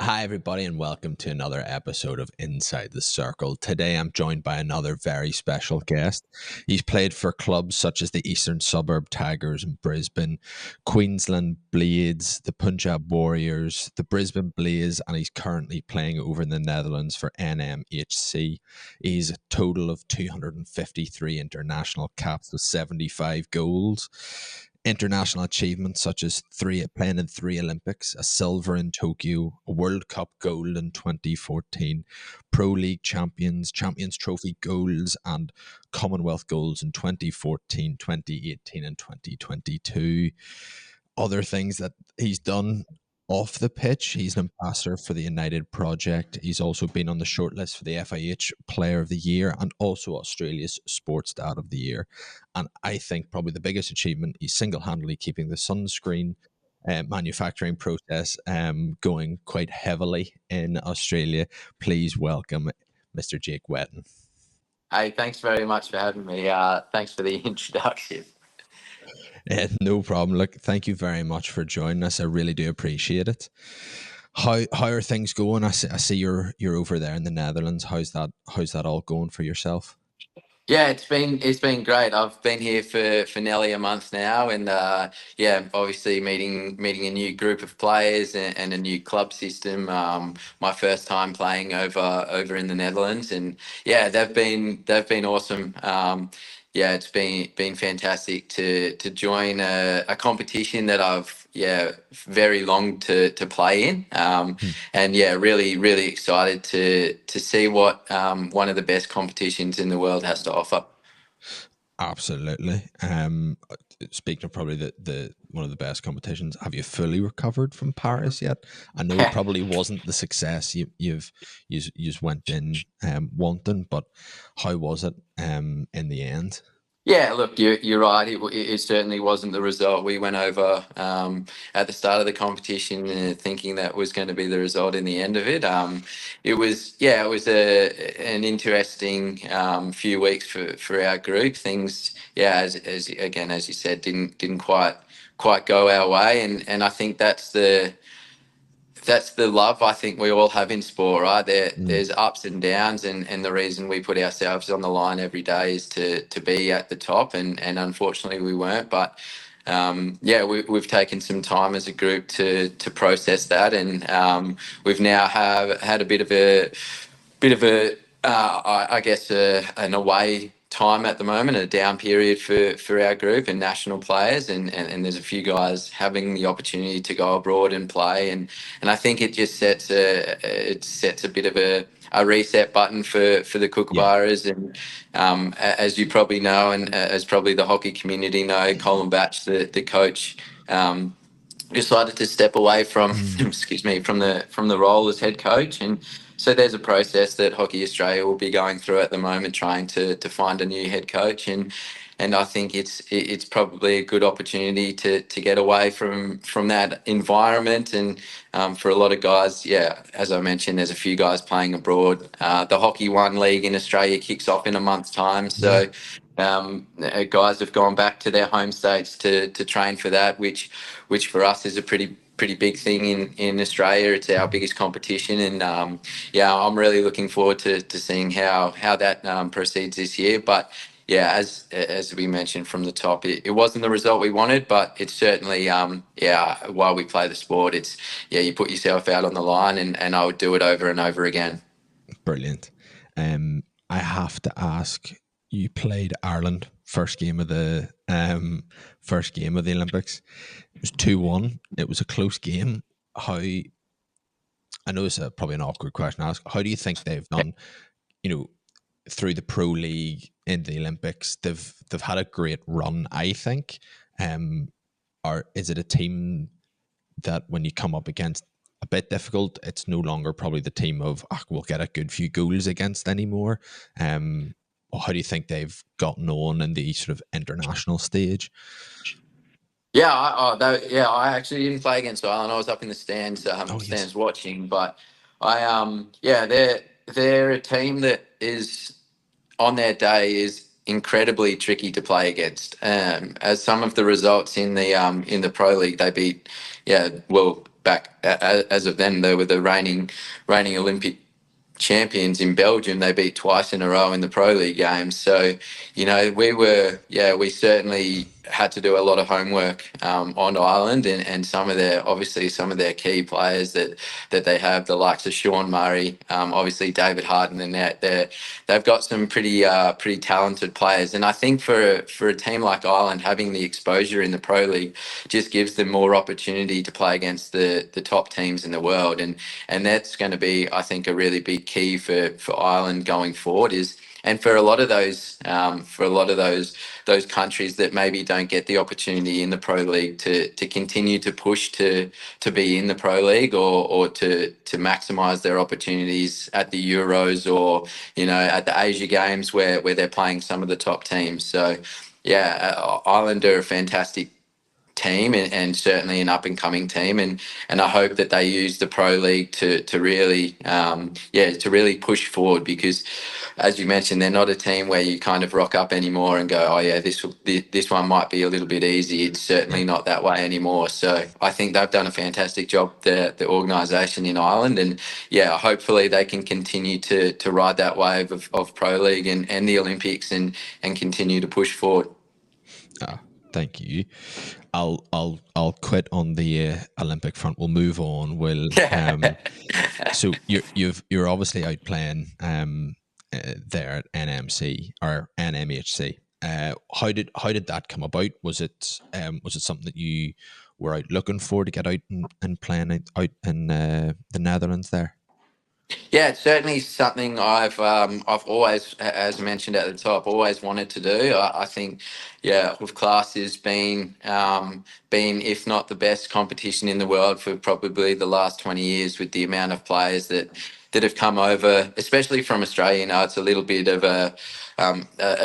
Hi, everybody, and welcome to another episode of Inside the Circle. Today, I'm joined by another very special guest. He's played for clubs such as the Eastern Suburb Tigers in Brisbane, Queensland Blades, the Punjab Warriors, the Brisbane Blaze, and he's currently playing over in the Netherlands for NMHC. He's a total of 253 international caps with 75 goals. International achievements such as playing in 3 Olympics, a silver in Tokyo, a World Cup gold in 2014, Pro League Champions Trophy goals, and Commonwealth goals in 2014, 2018, and 2022. Other things that he's done off the pitch, he's an ambassador for the United Project. He's also been on the shortlist for the FIH Player of the Year and also Australia's Sports Dad of the Year. And I think probably the biggest achievement, he's single-handedly keeping the sunscreen manufacturing process going quite heavily in Australia. Please welcome Mr. Jake Whetton. Hey, thanks very much for having me. Thanks for the introduction. No problem. Look, thank you very much for joining us. I really do appreciate it. How are things going? I see you're over there in the Netherlands. How's that all going for yourself? Yeah, it's been great. I've been here for nearly a month now, and obviously meeting a new group of players and a new club system. My first time playing over in the Netherlands, and yeah, they've been awesome. It's been fantastic to join a competition that I've very long to play in, and really excited to see what one of the best competitions in the world has to offer. Absolutely. Speaking of probably the one of the best competitions, have you fully recovered from Paris yet? I know it probably wasn't the success you went in wanting, but how was it in the end? Yeah, look, you're right. It certainly wasn't the result. We went over at the start of the competition thinking that was going to be the result in the end of it. It was an interesting few weeks for our group. Things, as you said, didn't quite go our way, and I think that's the love I think we all have in sport, right? There's ups and downs, and the reason we put ourselves on the line every day is to be at the top, and unfortunately we weren't. But we've taken some time as a group to process that, and we've now had a bit of a I guess an away time at the moment, a down period for our group and national players, and there's a few guys having the opportunity to go abroad and play, and I think it just sets a bit of a reset button for the Kookaburras. And as you probably know, and as probably the hockey community know, Colin Batch, the coach, decided to step away from from the role as head coach. And so there's a process that Hockey Australia will be going through at the moment, trying to find a new head coach, and I think it's probably a good opportunity to get away from that environment. And for a lot of guys, as I mentioned, there's a few guys playing abroad. The Hockey One League in Australia kicks off in a month's time, so guys have gone back to their home states to train for that, which for us is a pretty big thing in Australia. It's our biggest competition, and I'm really looking forward to seeing how that proceeds this year. But as we mentioned from the top, it wasn't the result we wanted, but it's certainly while we play the sport, it's you put yourself out on the line, and I would do it over and over again. Brilliant. I have to ask, you played Ireland first game of the Olympics. It was 2-1. It was a close game. I know it's probably an awkward question to ask. How do you think they've done? Through the Pro League in the Olympics, they've had a great run, I think. Or is it a team that when you come up against a bit difficult, it's no longer probably the team of we'll get a good few goals against anymore? How do you think they've gotten on in the sort of international stage? I actually didn't play against Ireland. I was up in the stands, stands watching. But they're a team that is on their day is incredibly tricky to play against. As some of the results in the Pro League, they beat, well, back as of then, they were the reigning Olympic champions in Belgium. They beat twice in a row in the Pro League games. So, we certainly had to do a lot of homework on Ireland, and some of their key players that they have, the likes of Sean Murray, obviously David Hart in the net. They've got some pretty talented players, and I think for a team like Ireland, having the exposure in the Pro League just gives them more opportunity to play against the top teams in the world, and that's going to be, I think, a really big key for Ireland going forward. And for a lot of those countries that maybe don't get the opportunity in the Pro League to continue to push to be in the Pro League, or to maximise their opportunities at the Euros, or at the Asia Games where they're playing some of the top teams. So Ireland are a fantastic team, and certainly an up and coming team, and I hope that they use the Pro League to really to really push forward, because as you mentioned, they're not a team where you kind of rock up anymore and go, oh yeah, this one might be a little bit easy. It's certainly not that way anymore. So I think they've done a fantastic job, the organisation in Ireland, and hopefully they can continue to ride that wave of Pro League and the Olympics, and continue to push forward. Ah, thank you. I'll quit on the Olympic front. We'll move on. So you're obviously out playing there at NMC or NMHC. How did that come about? Was it something that you were out looking for to get out and playing out in the Netherlands there? Yeah, it's certainly something I've always, as I mentioned at the top, always wanted to do. I think, with class has been, if not the best competition in the world for probably the last 20 years, with the amount of players that have come over, especially from Australia. It's a little bit of a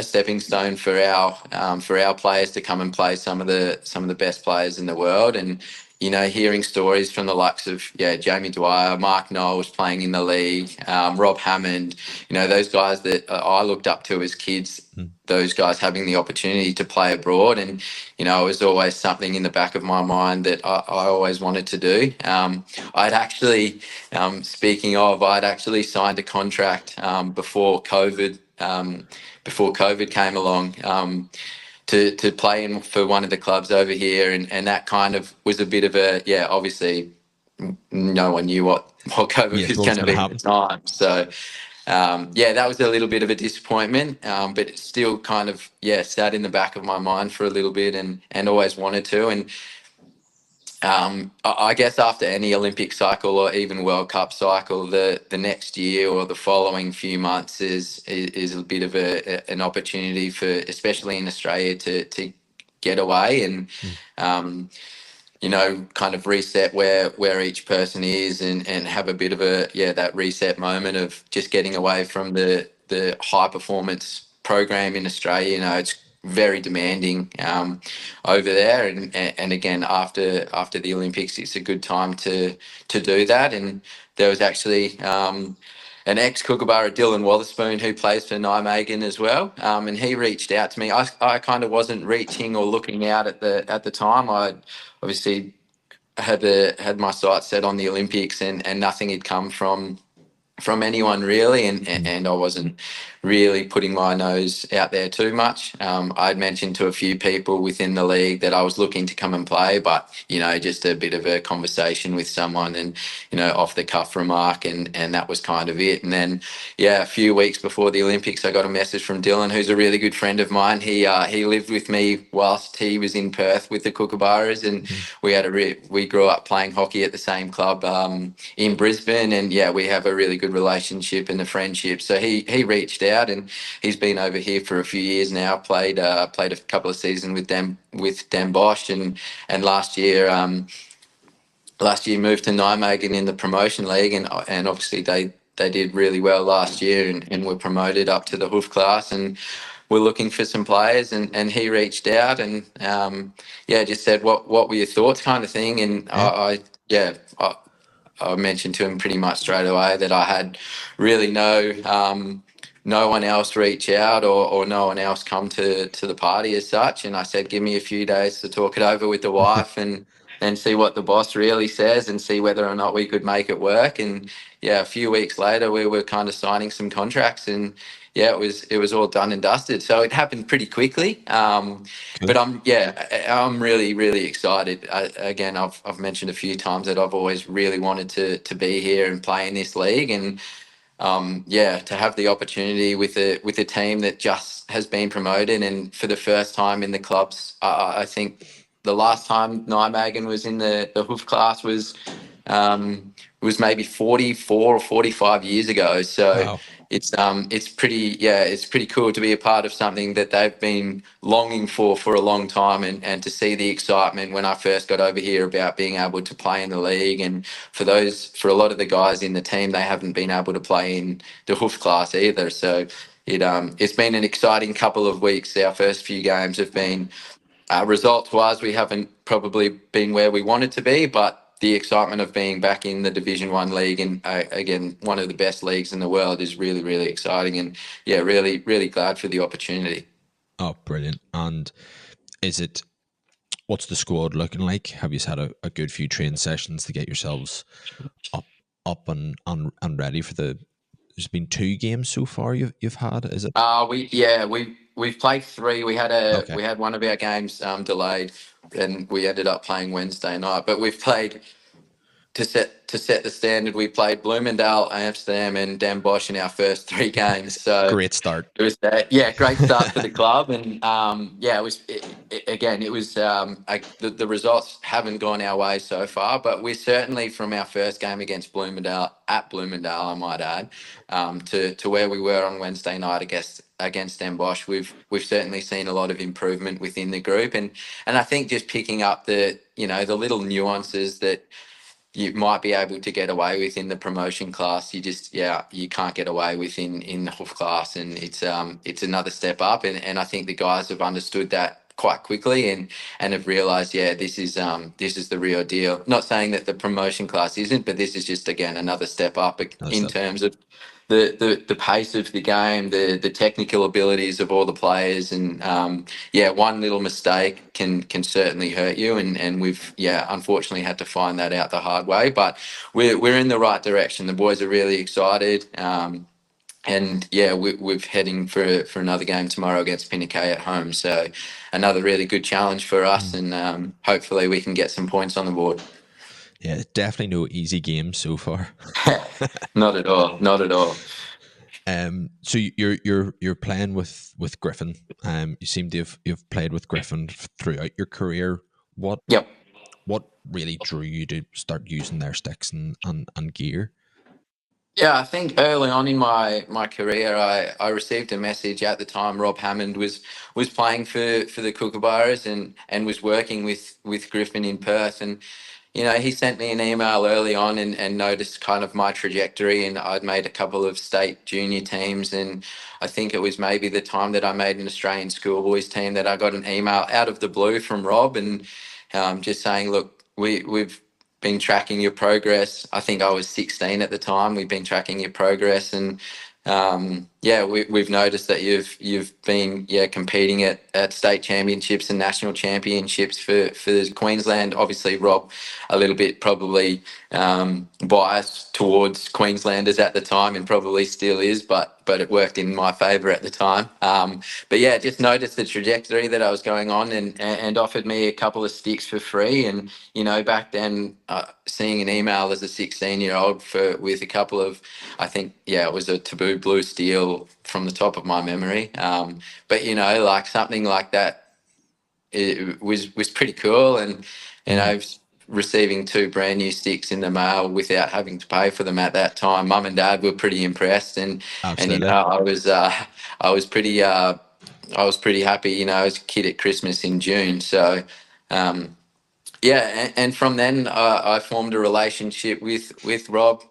stepping stone for our players to come and play some of the best players in the world. And hearing stories from the likes of Jamie Dwyer, Mark Knowles playing in the league, Rob Hammond, those guys that I looked up to as kids. Those guys having the opportunity to play abroad, and it was always something in the back of my mind that I always wanted to do. I'd actually, speaking of, I'd actually signed a contract before COVID came along. To play in for one of the clubs over here, and that kind of was a bit of obviously no one knew what COVID Yes, was what going was to going to be at the happen? time. So that was a little bit of a disappointment, but it still kind of sat in the back of my mind for a little bit, and always wanted to. And I guess after any Olympic cycle, or even World Cup cycle, the next year or the following few months is a bit of an opportunity for, especially in Australia, to get away and kind of reset where each person is, and have a bit of that reset moment of just getting away from the high performance program in Australia. It's very demanding over there, and again, after the Olympics, it's a good time to do that. And there was actually an ex-Kookaburra, Dylan Wotherspoon, who plays for Nijmegen as well, and he reached out to me. I kind of wasn't reaching or looking out at the time. I obviously had my sights set on the Olympics, and nothing had come from anyone really, and I wasn't really putting my nose out there too much. I'd mentioned to a few people within the league that I was looking to come and play, but just a bit of a conversation with someone, and off the cuff remark, and that was kind of it. And then a few weeks before the Olympics, I got a message from Dylan, who's a really good friend of mine. He lived with me whilst he was in Perth with the Kookaburras, and we grew up playing hockey at the same club in Brisbane, and we have a really good relationship and a friendship. So he reached out, and he's been over here for a few years now. Played a couple of seasons with Dan Bosch, and last year moved to Nijmegen in the promotion league, and obviously they did really well last year, and were promoted up to the hoof class, and we're looking for some players, and he reached out, and just said what were your thoughts, kind of thing. And I mentioned to him pretty much straight away that I had really no one else reach out or no one else come to the party as such. And I said, give me a few days to talk it over with the wife and see what the boss really says and see whether or not we could make it work. And yeah, a few weeks later, we were kind of signing some contracts, and yeah, it was all done and dusted. So it happened pretty quickly. Cool. But I'm really excited. Again, I've mentioned a few times that I've always really wanted to be here and play in this league, and yeah, to have the opportunity with a team that just has been promoted, and for the first time in the clubs, I think the last time Nijmegen was in the hoof class was maybe 44 or 45 years ago. So Wow. it's pretty cool to be a part of something that they've been longing for a long time, and to see the excitement when I first got over here about being able to play in the league. And for a lot of the guys in the team, they haven't been able to play in the hoof class either. So it's been an exciting couple of weeks. Our first few games have been results-wise, we haven't probably been where we wanted to be, but the excitement of being back in the Division One league, and again, one of the best leagues in the world, is really exciting. And yeah, really glad for the opportunity. Oh, brilliant. And is it, what's the squad looking like? Have you had a good few training sessions to get yourselves up and ready for the, there's been two games so far you've had, is it? We've played three. Okay. We had one of our games delayed, and we ended up playing Wednesday night. But we've played to set the standard. We played Bloomingdale, Amsterdam, and Den Bosch in our first three games. So Great start. it was great start for the club. And yeah, it was the results haven't gone our way so far, but we're certainly, from our first game against Bloomingdale, I might add, to where we were on Wednesday night against Den Bosch, we've certainly seen a lot of improvement within the group. And I think just picking up the little nuances that you might be able to get away with in the promotion class, you can't get away with in the hoof class. And it's another step up, and I think the guys have understood that quite quickly, and have realized, yeah, this is the real deal. Not saying that the promotion class isn't, but this is just, again, another step up Another in step. terms of the pace of the game, the technical abilities of all the players. And yeah, one little mistake can certainly hurt you, and we've, yeah, unfortunately had to find that out the hard way. But we're in the right direction. The boys are really excited. And yeah, we're heading for another game tomorrow against Pinnacle at home. So another really good challenge for us, Mm. and hopefully we can get some points on the board. Yeah, definitely no easy games so far. Not at all. Not at all. So you're playing with Griffin. You seem to have you've played with Griffin throughout your career. What Yep. what really drew you to start using their sticks and gear? Yeah, I think early on in my career, I received a message at the time. Rob Hammond was playing for the Kookaburras, and was working with Griffin in Perth. And he sent me an email early on, and noticed kind of my trajectory, and I'd made a couple of state junior teams. And I think it was maybe the time that I made an Australian schoolboys team that I got an email out of the blue from Rob, and just saying, look, we've been tracking your progress. I think I was 16 at the time. We've been tracking your progress, and yeah, we've noticed that you've been, yeah, competing at state championships and national championships for Queensland. Obviously, Rob, a little bit probably biased towards Queenslanders at the time, and probably still is, but it worked in my favour at the time. But yeah, just noticed the trajectory that I was going on, and offered me a couple of sticks for free. And back then, seeing an email as a 16-year-old with a couple of, I think, yeah, it was a Taboo Blue Steel from the top of my memory. But like something like that, it was pretty cool. And Mm, receiving two brand new sticks in the mail without having to pay for them at that time, Mum and Dad were pretty impressed. And absolutely. I was pretty happy, as a kid at Christmas in June. So yeah, and from then I formed a relationship with Rob.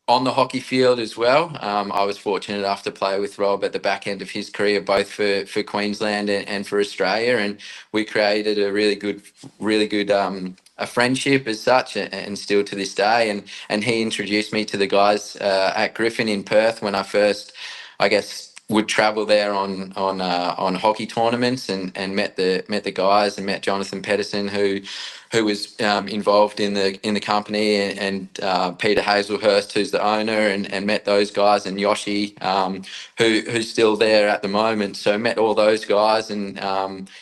on the hockey field as well. I was fortunate enough to play with Rob at the back end of his career, both for Queensland and for Australia, and we created a really good a friendship as such, and still to this day. And he introduced me to the guys at Griffin in Perth when I first, I guess, would travel there on hockey tournaments, and met the guys, and met Jonathan Pedersen, who was involved in the company, and Peter Hazelhurst, who's the owner, and met those guys, and Yoshi, who's still there at the moment. So met all those guys, and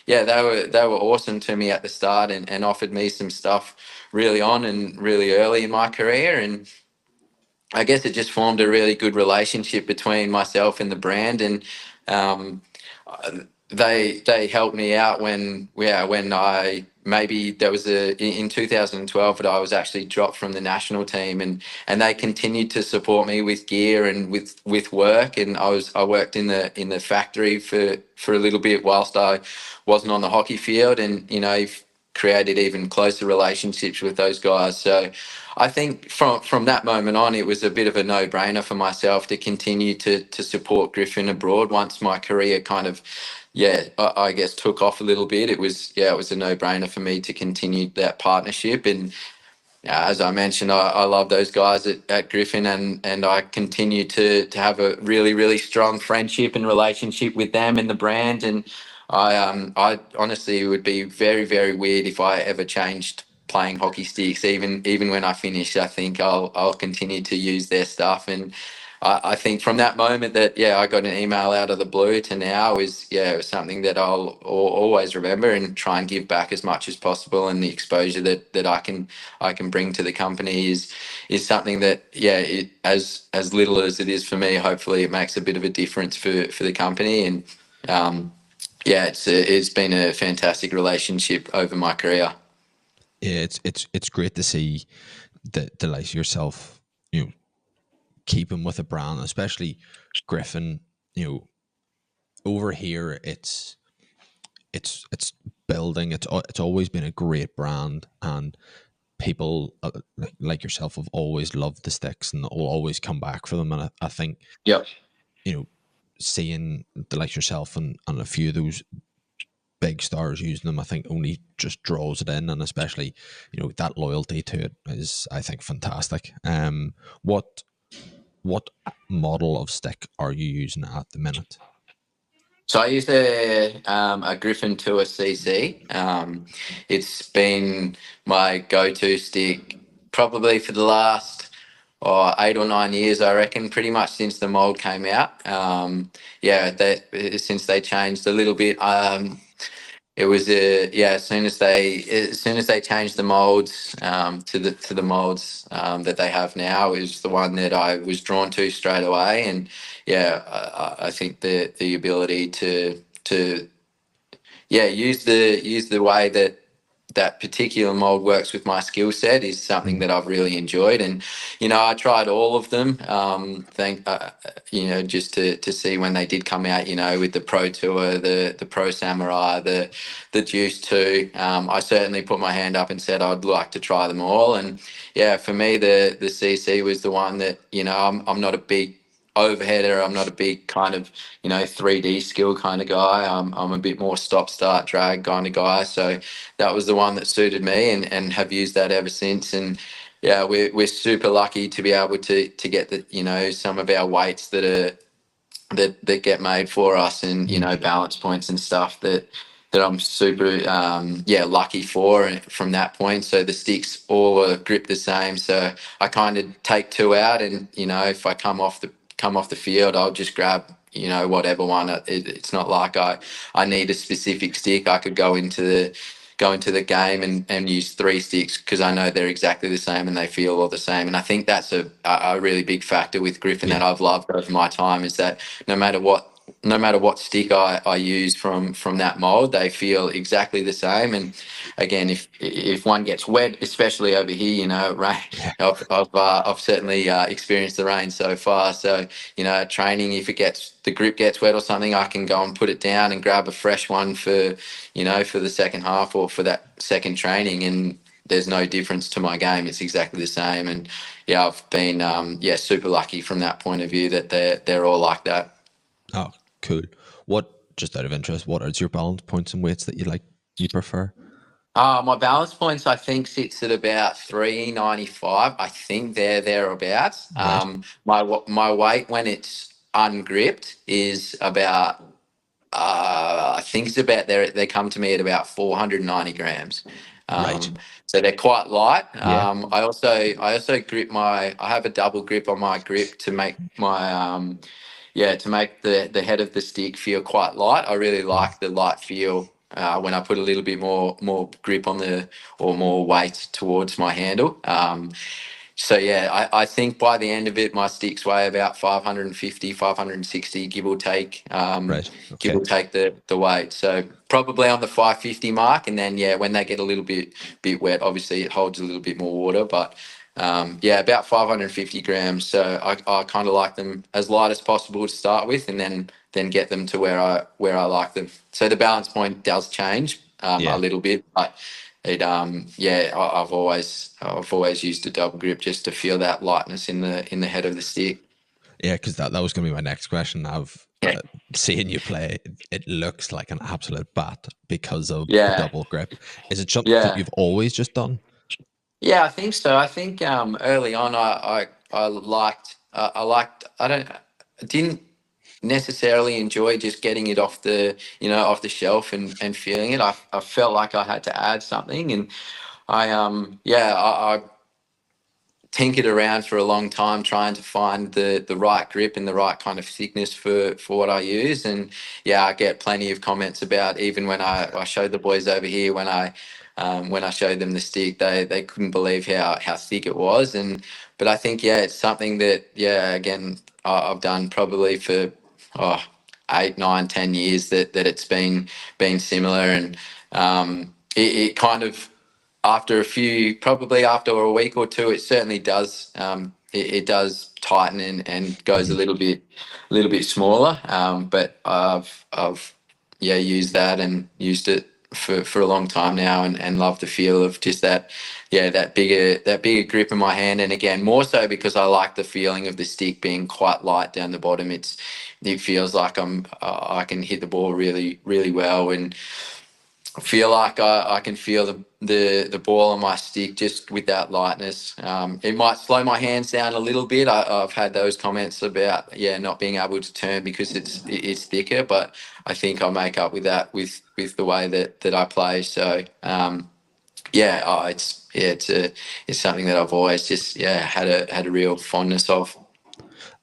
yeah, they were awesome to me at the start, and offered me some stuff really on and really early in my career. And I guess it just formed a really good relationship between myself and the brand, and um, they helped me out when I, maybe there was in 2012 that I was actually dropped from the national team, and they continued to support me with gear and with work. And I worked in the factory for a little bit whilst I wasn't on the hockey field, and created even closer relationships with those guys. So I think from that moment on, it was a bit of a no-brainer for myself to continue to support Griffin abroad. Once my career kind of, I guess, took off a little bit, it was a no-brainer for me to continue that partnership. And as I mentioned, I love those guys at Griffin, and I continue to have a really, really strong friendship and relationship with them and the brand. And I honestly, it would be very, very weird if I ever changed playing hockey sticks. Even when I finish, I think I'll continue to use their stuff. And I think from that moment that, I got an email out of the blue to now, it was something that I'll always remember, and try and give back as much as possible. And the exposure that I can bring to the company is something that, as little as it is for me, hopefully it makes a bit of a difference for the company. And it's been a fantastic relationship over my career. Yeah, it's great to see the likes of yourself, keeping with a brand, especially Griffin. Over here, it's building. It's always been a great brand, and people like yourself have always loved the sticks and will always come back for them. And I think Yep. you know seeing the likes of yourself and a few of those big stars using them, I think only just draws it in, and especially that loyalty to it is, I think, fantastic. What model of stick are you using at the minute? So I use a Griffin Tour CC. It's been my go-to stick probably for the last 8 or 9 years, I reckon, pretty much since the mold came out. Since they changed a little bit. It was as soon as they changed the molds to the molds that they have now, is the one that I was drawn to straight away. And I think the ability to use the way that particular mold works with my skill set is something Mm. that I've really enjoyed. And I tried all of them. Just to see when they did come out. With the Pro Tour, the Pro Samurai, the Juice 2. I certainly put my hand up and said I'd like to try them all. And for me, the CC was the one that, I'm not a big overheader. I'm not a big kind of 3D skill kind of guy. I'm a bit more stop start drag kind of guy. So that was the one that suited me, and have used that ever since. And we're super lucky to be able to get some of our weights that get made for us, and Mm. balance points and stuff that I'm super lucky for from that point. So the sticks all are grip the same. So I kind of take two out, and if I come off the field, I'll just grab whatever one. It's not like I need a specific stick. I could go into the game and use three sticks, because I know they're exactly the same and they feel all the same. And I think that's a really big factor with Griffin that Yeah, I've loved over my time, is that no matter what stick I use from that mold, they feel exactly the same. And again, if one gets wet, especially over here, rain. yeah, I've certainly experienced the rain so far. So at training, if the grip gets wet or something, I can go and put it down and grab a fresh one for the second half or for that second training. And there's no difference to my game. It's exactly the same. And yeah, I've been super lucky from that point of view that they're all like that. Oh, cool. What, just out of interest, what is your balance points and weights that you prefer? My balance points, I think, sits at about 395. I think they're thereabouts. Right. My weight when it's ungripped is about I think it's about there. They come to me at about 490 grams. Right. So they're quite light. Yeah. I also grip my. I have a double grip on my grip to make my to make the head of the stick feel quite light. I really Mm. like the light feel when I put a little bit more grip on the or more weight towards my handle. So yeah, I think by the end of it, my sticks weigh about 550, 560, Right. give Okay. or take the weight. So probably on the 550 mark, and then yeah, when they get a little bit wet, obviously it holds a little bit more water, but yeah, about 550 grams. So I kind of like them as light as possible to start with, and then get them to where I like them. So the balance point does change a Yeah. little bit, but it I've always used a double grip just to feel that lightness in the head of the stick. Yeah, because that was going to be my next question. I've Yeah, seeing you play, it looks like an absolute bat because of the yeah, double grip. Is it something that yeah, you've always just done? yeah. I think so. I think early on, I didn't necessarily enjoy just getting it off the shelf and feeling it. I felt like I had to add something, and I tinkered around for a long time trying to find the right grip and the right kind of thickness for what I use. And yeah, I get plenty of comments about even when I showed the boys over here when I showed them the stick, they couldn't believe how thick it was. And but I think yeah, it's something that yeah, again, I've done probably for oh, 8, 9, 10 years that it's been similar. And it kind of after probably after a week or two, it certainly does. It does tighten and goes Hmm. a little bit smaller. But I've used that and used it for a long time now, and love the feel of just that bigger grip in my hand. And again, more so because I like the feeling of the stick being quite light down the bottom. It feels like I can hit the ball really really well, and I feel like I can feel the ball on my stick just with that lightness. It might slow my hands down a little bit. I've had those comments about not being able to turn because it's thicker, but I think I make up with that with the way that I play. So it's something that I've always just had a real fondness of.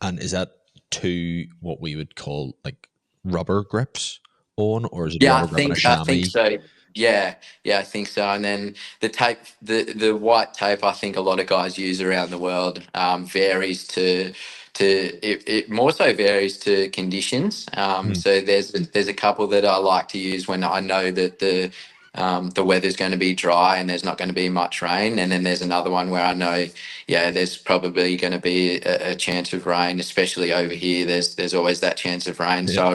And is that two what we would call like rubber grips on, or is it a Yeah, I rubber grip and a think I think chamois? so. Yeah, yeah, I think so. And then the tape, the white tape, I think a lot of guys use around the world varies to it more so varies to conditions. Mm. So there's a couple that I like to use when I know that the weather's going to be dry and there's not going to be much rain. And then there's another one where I know, yeah, there's probably going to be a chance of rain, especially over here. There's always that chance of rain. Yeah. So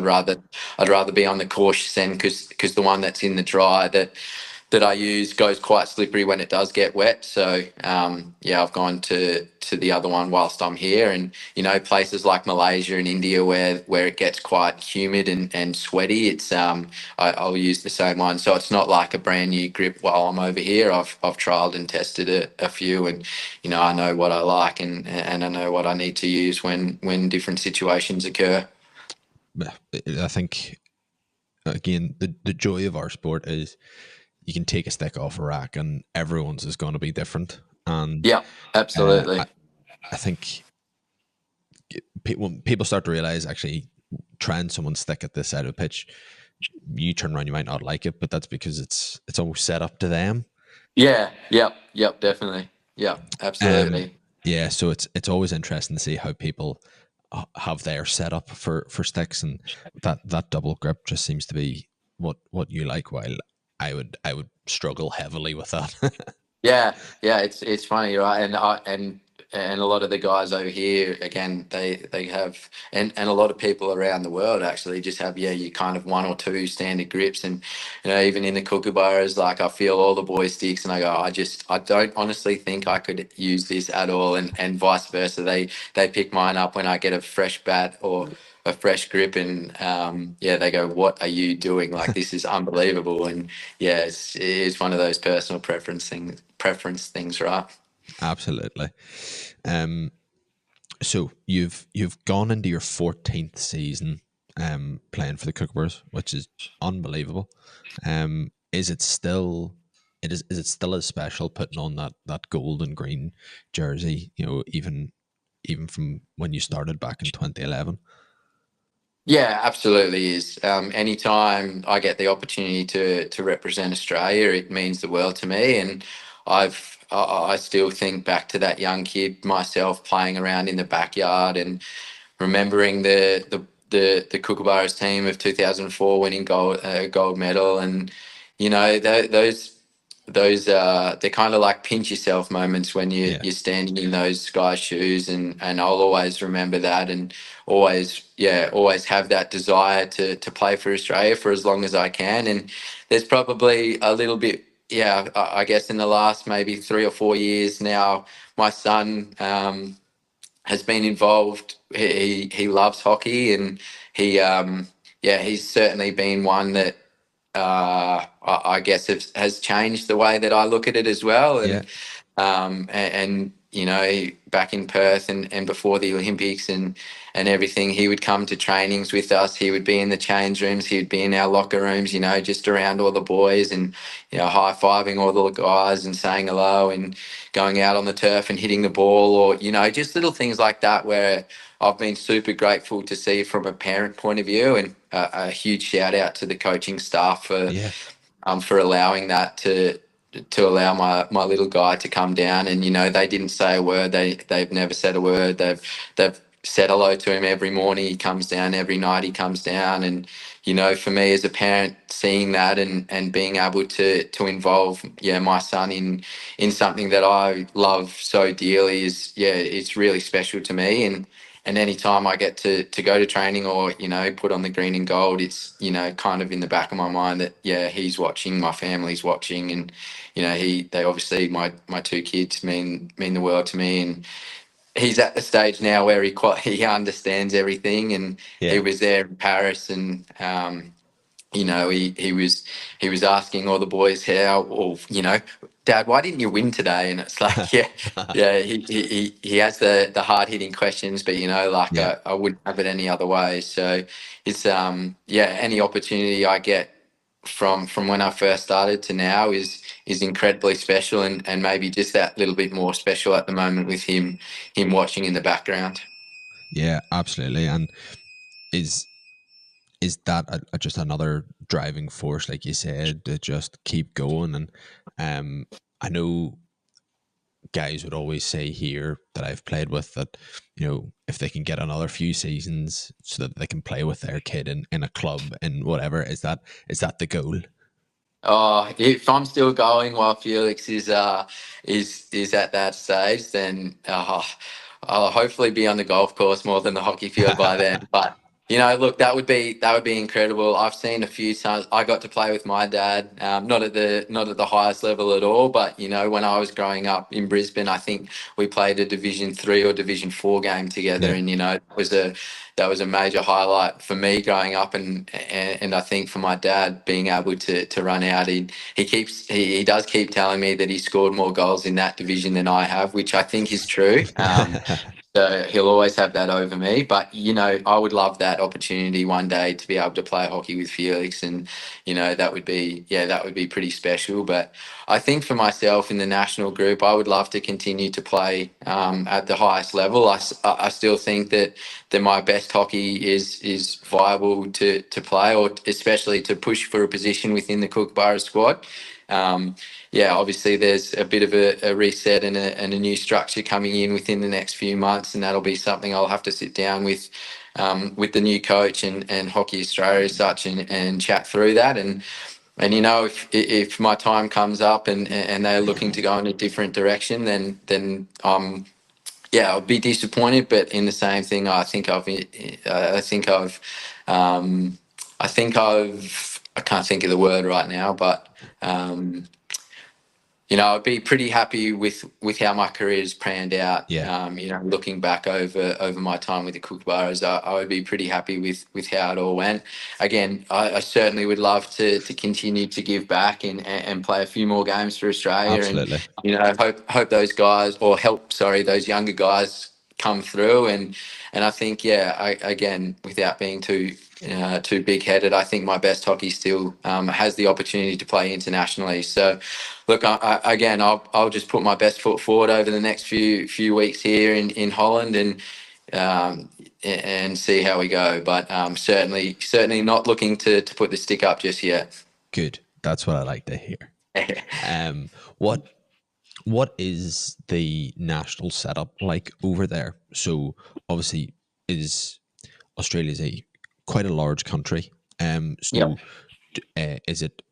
I'd rather be on the cautious end because the one that's in the dry that I use goes quite slippery when it does get wet. So I've gone to the other one whilst I'm here, and places like Malaysia and India where it gets quite humid and sweaty. I'll use the same one. So it's not like a brand new grip while I'm over here. I've trialed and tested a few, and I know what I like and I know what I need to use when different situations occur. But I think again the joy of our sport is you can take a stick off a rack and everyone's is going to be different. And Yeah, uh, absolutely. I, I think when people start to realize actually trying someone's stick at this side of the pitch, you turn around, you might not like it, but that's because it's almost set up to them. Yeah, yep, definitely. Yep, Um, absolutely. yeah, so it's always interesting to see how people have their setup for sticks, and that double grip just seems to be what you like. While I would struggle heavily with that. Yeah, yeah, it's funny, right? And and a lot of the guys over here, again, they have, and a lot of people around the world actually just have, yeah, you kind of one or two standard grips. And even in the Kookaburras, like I feel all the boys sticks and I go, I don't honestly think I could use this at all. And vice versa, they pick mine up when I get a fresh bat or a fresh grip, and yeah, they go, what are you doing? Like, this is unbelievable. And yeah, it's one of those personal preference things, right? Absolutely. Um, so you've gone into your 14th season playing for the Kookaburras, which is unbelievable. Is it still is it still as special putting on that gold and green jersey, even from when you started back in 2011? Yeah, absolutely is. Anytime I get the opportunity to represent Australia, it means the world to me. And I still think back to that young kid myself playing around in the backyard and remembering the Kookaburras team of 2004 winning gold medal. And those they're kind of like pinch yourself moments when Yeah. you're standing in those guys' shoes. And I'll always remember that, and always have that desire to play for Australia for as long as I can. And there's probably a little bit, yeah, I guess in the last maybe 3 or 4 years now, my son has been involved. He loves hockey, and he's certainly been one that I guess has changed the way that I look at it as well. Yeah. And back in Perth and before the Olympics and everything, he would come to trainings with us. He would be in the change rooms. He would be in our locker rooms, just around all the boys, and high fiving all the guys and saying hello, and going out on the turf and hitting the ball, or just little things like that, where I've been super grateful to see from a parent point of view. And a huge shout out to the coaching staff Yeah. for allowing that to allow my little guy to come down. And they didn't say a word. They've never said a word. They've said hello to him every morning he comes down, every night he comes down. And for me as a parent, seeing that and being able to involve my son in something that I love so dearly is, it's really special to me. And any time I get to go to training or put on the green and gold, it's kind of in the back of my mind that he's watching, my family's watching. And they obviously, my two kids mean the world to me. And he's at the stage now where he understands everything. And he Yeah. was there in Paris, and he was asking all the boys how, or Dad, why didn't you win today? And it's like, yeah, he has the hard hitting questions, but like Yeah. I wouldn't have it any other way. So it's any opportunity I get from when I first started to now is incredibly special, and maybe just that little bit more special at the moment with him watching in the background. Yeah, absolutely. And is is that just another driving force, like you said, to just keep going? And I know guys would always say here that I've played with that, if they can get another few seasons so that they can play with their kid in a club and whatever, is that the goal? Oh, if I'm still going while Felix is at that stage, then I'll hopefully be on the golf course more than the hockey field by then. But look, that would be incredible. I've seen a few times. I got to play with my dad, not at the highest level at all, but when I was growing up in Brisbane, I think we played a Division 3 or Division 4 game together, Yeah. and that was a major highlight for me growing up. And I think for my dad being able to run out, he does keep telling me that he scored more goals in that division than I have, which I think is true. So he'll always have that over me. But I would love that opportunity one day to be able to play hockey with Felix, and that would be pretty special. But I think for myself in the national group, I would love to continue to play at the highest level. I still think that my best hockey is viable to play, or especially to push for a position within the Kookaburra squad. Um, Obviously there's a bit of a reset and a new structure coming in within the next few months, and that'll be something I'll have to sit down with the new coach and Hockey Australia as such, and chat through that. And if my time comes up and they're looking to go in a different direction, then yeah, I'll be disappointed, but in the same thing, I think I've, um, I can't think of the word right now, but um, I'd be pretty happy with how my career has panned out. Yeah, Looking back over my time with the Kookaburras, I would be pretty happy with how it all went. Again, I certainly would love to continue to give back and play a few more games for Australia, and absolutely. hope those guys, or help, sorry, those younger guys come through. And I think, yeah, again, without being too big headed, I think my best hockey still has the opportunity to play internationally. So, look, again, I'll just put my best foot forward over the next few weeks here in Holland, and see how we go. But certainly not looking to put the stick up just yet. Good. That's what I like to hear. Um, what what is the national setup like over there? So obviously, is Australia's a quite a large country. Yep. So is it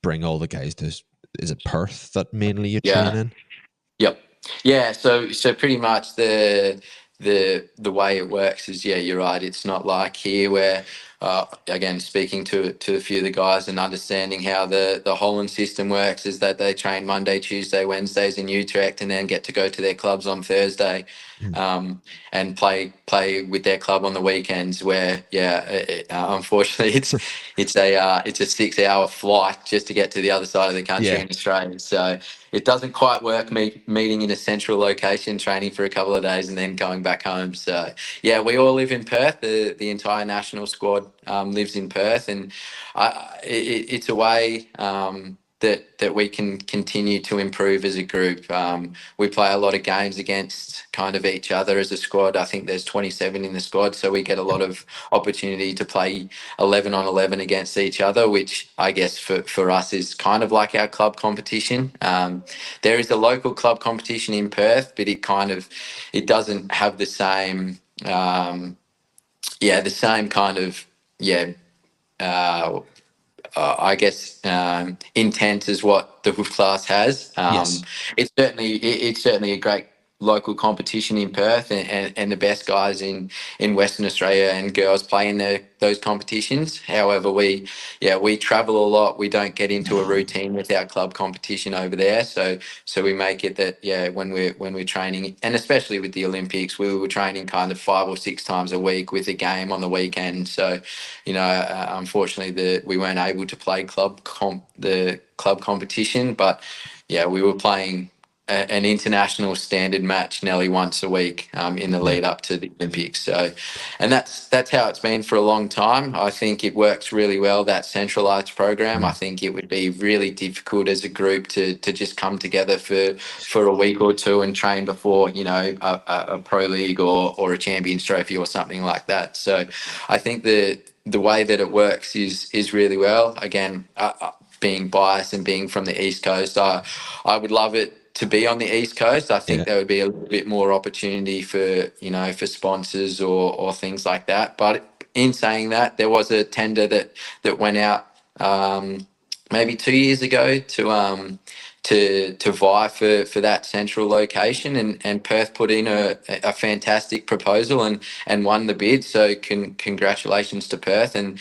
bring all the guys to? Is it Perth that mainly you train Yeah. in? Yep. Yeah. So pretty much the way it works is, yeah, you're right. It's not like here where, again, speaking to a few of the guys and understanding how the Holland system works is that they train Monday, Tuesday, Wednesdays in Utrecht, and then get to go to their clubs on Thursday, Mm. and play with their club on the weekends. Where, yeah, unfortunately, it's a 6 hour flight just to get to the other side of the country Yeah, in Australia. So it doesn't quite work meeting in a central location, training for a couple of days, and then going back home. So yeah, we all live in Perth. The entire national squad lives in Perth, and it's a way that we can continue to improve as a group. We play a lot of games against kind of each other as a squad. I think there's 27 in the squad, so we get a lot of opportunity to play 11 on 11 against each other, which I guess for us is kind of like our club competition. There is a local club competition in Perth, but it doesn't have the same, the same kind of, yeah, uh, I guess, intent is what the Hoof class has. yes, It's certainly a great local competition in Perth, and the best guys in Western Australia and girls play in those competitions. However, we travel a lot. We don't get into a routine with our club competition over there, so we make it that, yeah, when we're training, and especially with the Olympics, we were training kind of 5 or 6 times a week with a game on the weekend. So unfortunately, we weren't able to play the club competition, but yeah, we were playing an international standard match nearly once a week in the yeah, lead up to the Olympics. So, and that's how it's been for a long time. I think it works really well, that centralized program. I mm, think it would be really difficult as a group to just come together for a week or two and train before a pro league or a champions trophy or something like that. So I think the way that it works is really well. Again, being biased and being from the East Coast, I would love it to be on the East Coast. I think yeah, there would be a little bit more opportunity for sponsors or things like that. But in saying that, there was a tender that went out, maybe 2 years ago to vie for that central location, and Perth put in a fantastic proposal and won the bid. So congratulations to Perth, and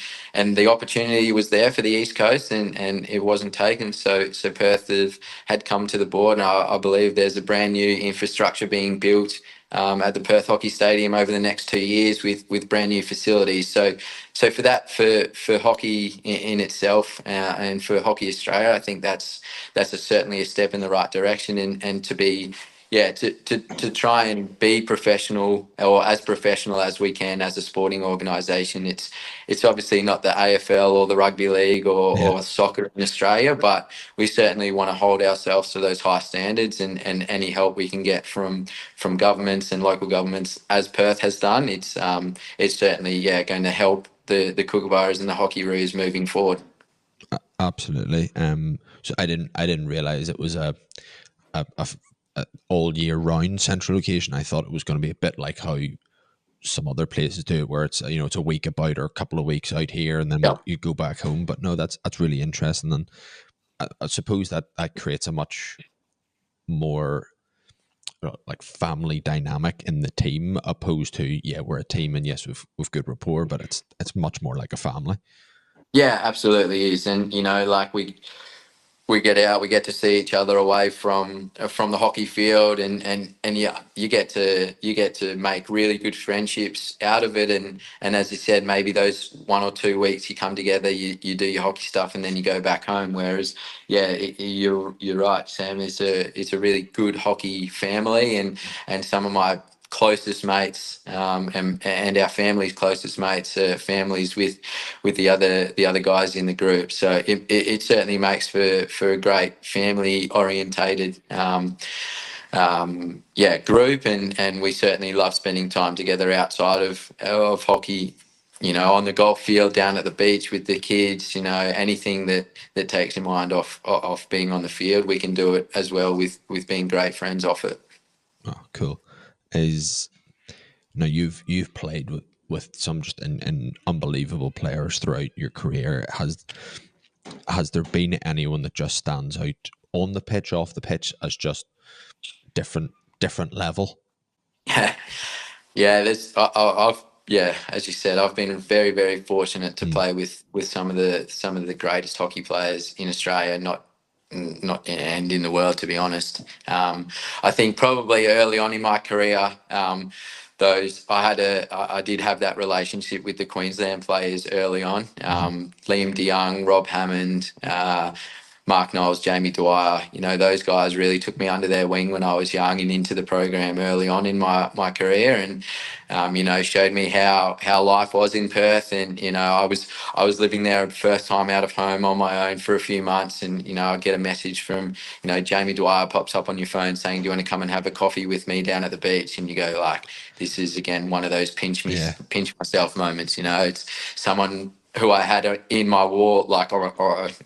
the opportunity was there for the East Coast, and it wasn't taken. So Perth had come to the board, and I believe there's a brand new infrastructure being built at the Perth Hockey Stadium over the next 2 years with brand new facilities. So for that, for hockey in itself, and for Hockey Australia, I think that's certainly a step in the right direction, and to be, yeah, to try and be professional, or as professional as we can as a sporting organisation. It's obviously not the AFL or the rugby league yeah. or soccer in Australia, but we certainly want to hold ourselves to those high standards, and any help we can get from governments and local governments, as Perth has done, it's certainly, yeah, going to help the Kookaburras and the Hockey Roos moving forward. Absolutely. So I didn't realize it was a all year round central location. I thought it was going to be a bit like how some other places do it, where it's it's a week about or a couple of weeks out here, and then Yeah. you go back home. But no, that's really interesting, and I suppose that creates a much more like family dynamic in the team, opposed to, yeah, we're a team and yes, we've good rapport, but it's much more like a family. Yeah, absolutely is. And like we get out, we get to see each other away from the hockey field, and yeah, you get to make really good friendships out of it, and as you said, maybe those 1 or 2 weeks you come together, you do your hockey stuff, and then you go back home. Whereas, yeah, you're right, Sam. It's a really good hockey family, and some of my closest mates, and our family's closest mates are families with the other guys in the group. So it certainly makes for a great family orientated yeah, group, and we certainly love spending time together outside of hockey. On the golf field, down at the beach with the kids. Anything that takes your mind off being on the field, we can do it as well with being great friends off it. Oh, cool. Is Now you've played with some just unbelievable players throughout your career. Has there been anyone that just stands out on the pitch, off the pitch, as just different level? Yeah, I've yeah, as you said, I've been very, very fortunate to Mm, play with some of the greatest hockey players in Australia, not and in the world, to be honest. I think probably early on in my career, those I did have that relationship with the Queensland players early on. mhm. Liam DeYoung, Rob Hammond. Mark Knowles, Jamie Dwyer, those guys really took me under their wing when I was young and into the program early on in my career, and showed me how life was in Perth. And I was living there first time out of home on my own for a few months, and I'd get a message from Jamie Dwyer pops up on your phone saying, "Do you want to come and have a coffee with me down at the beach?" And you go like, "This is again one of those Yeah. pinch myself moments." It's someone who I had in my wall, like or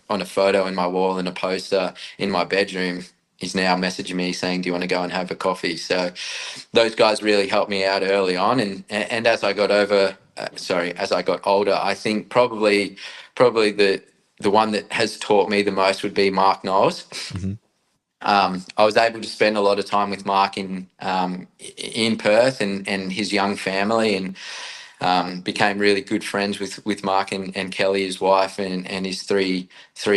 on a photo in my wall and a poster in my bedroom, is now messaging me saying, "Do you want to go and have a coffee?" So those guys really helped me out early on, and as I got as I got older, I think probably the one that has taught me the most would be Mark Knowles. Hmm. I was able to spend a lot of time with Mark in Perth and his young family, and became really good friends with Mark and Kelly, his wife, and his three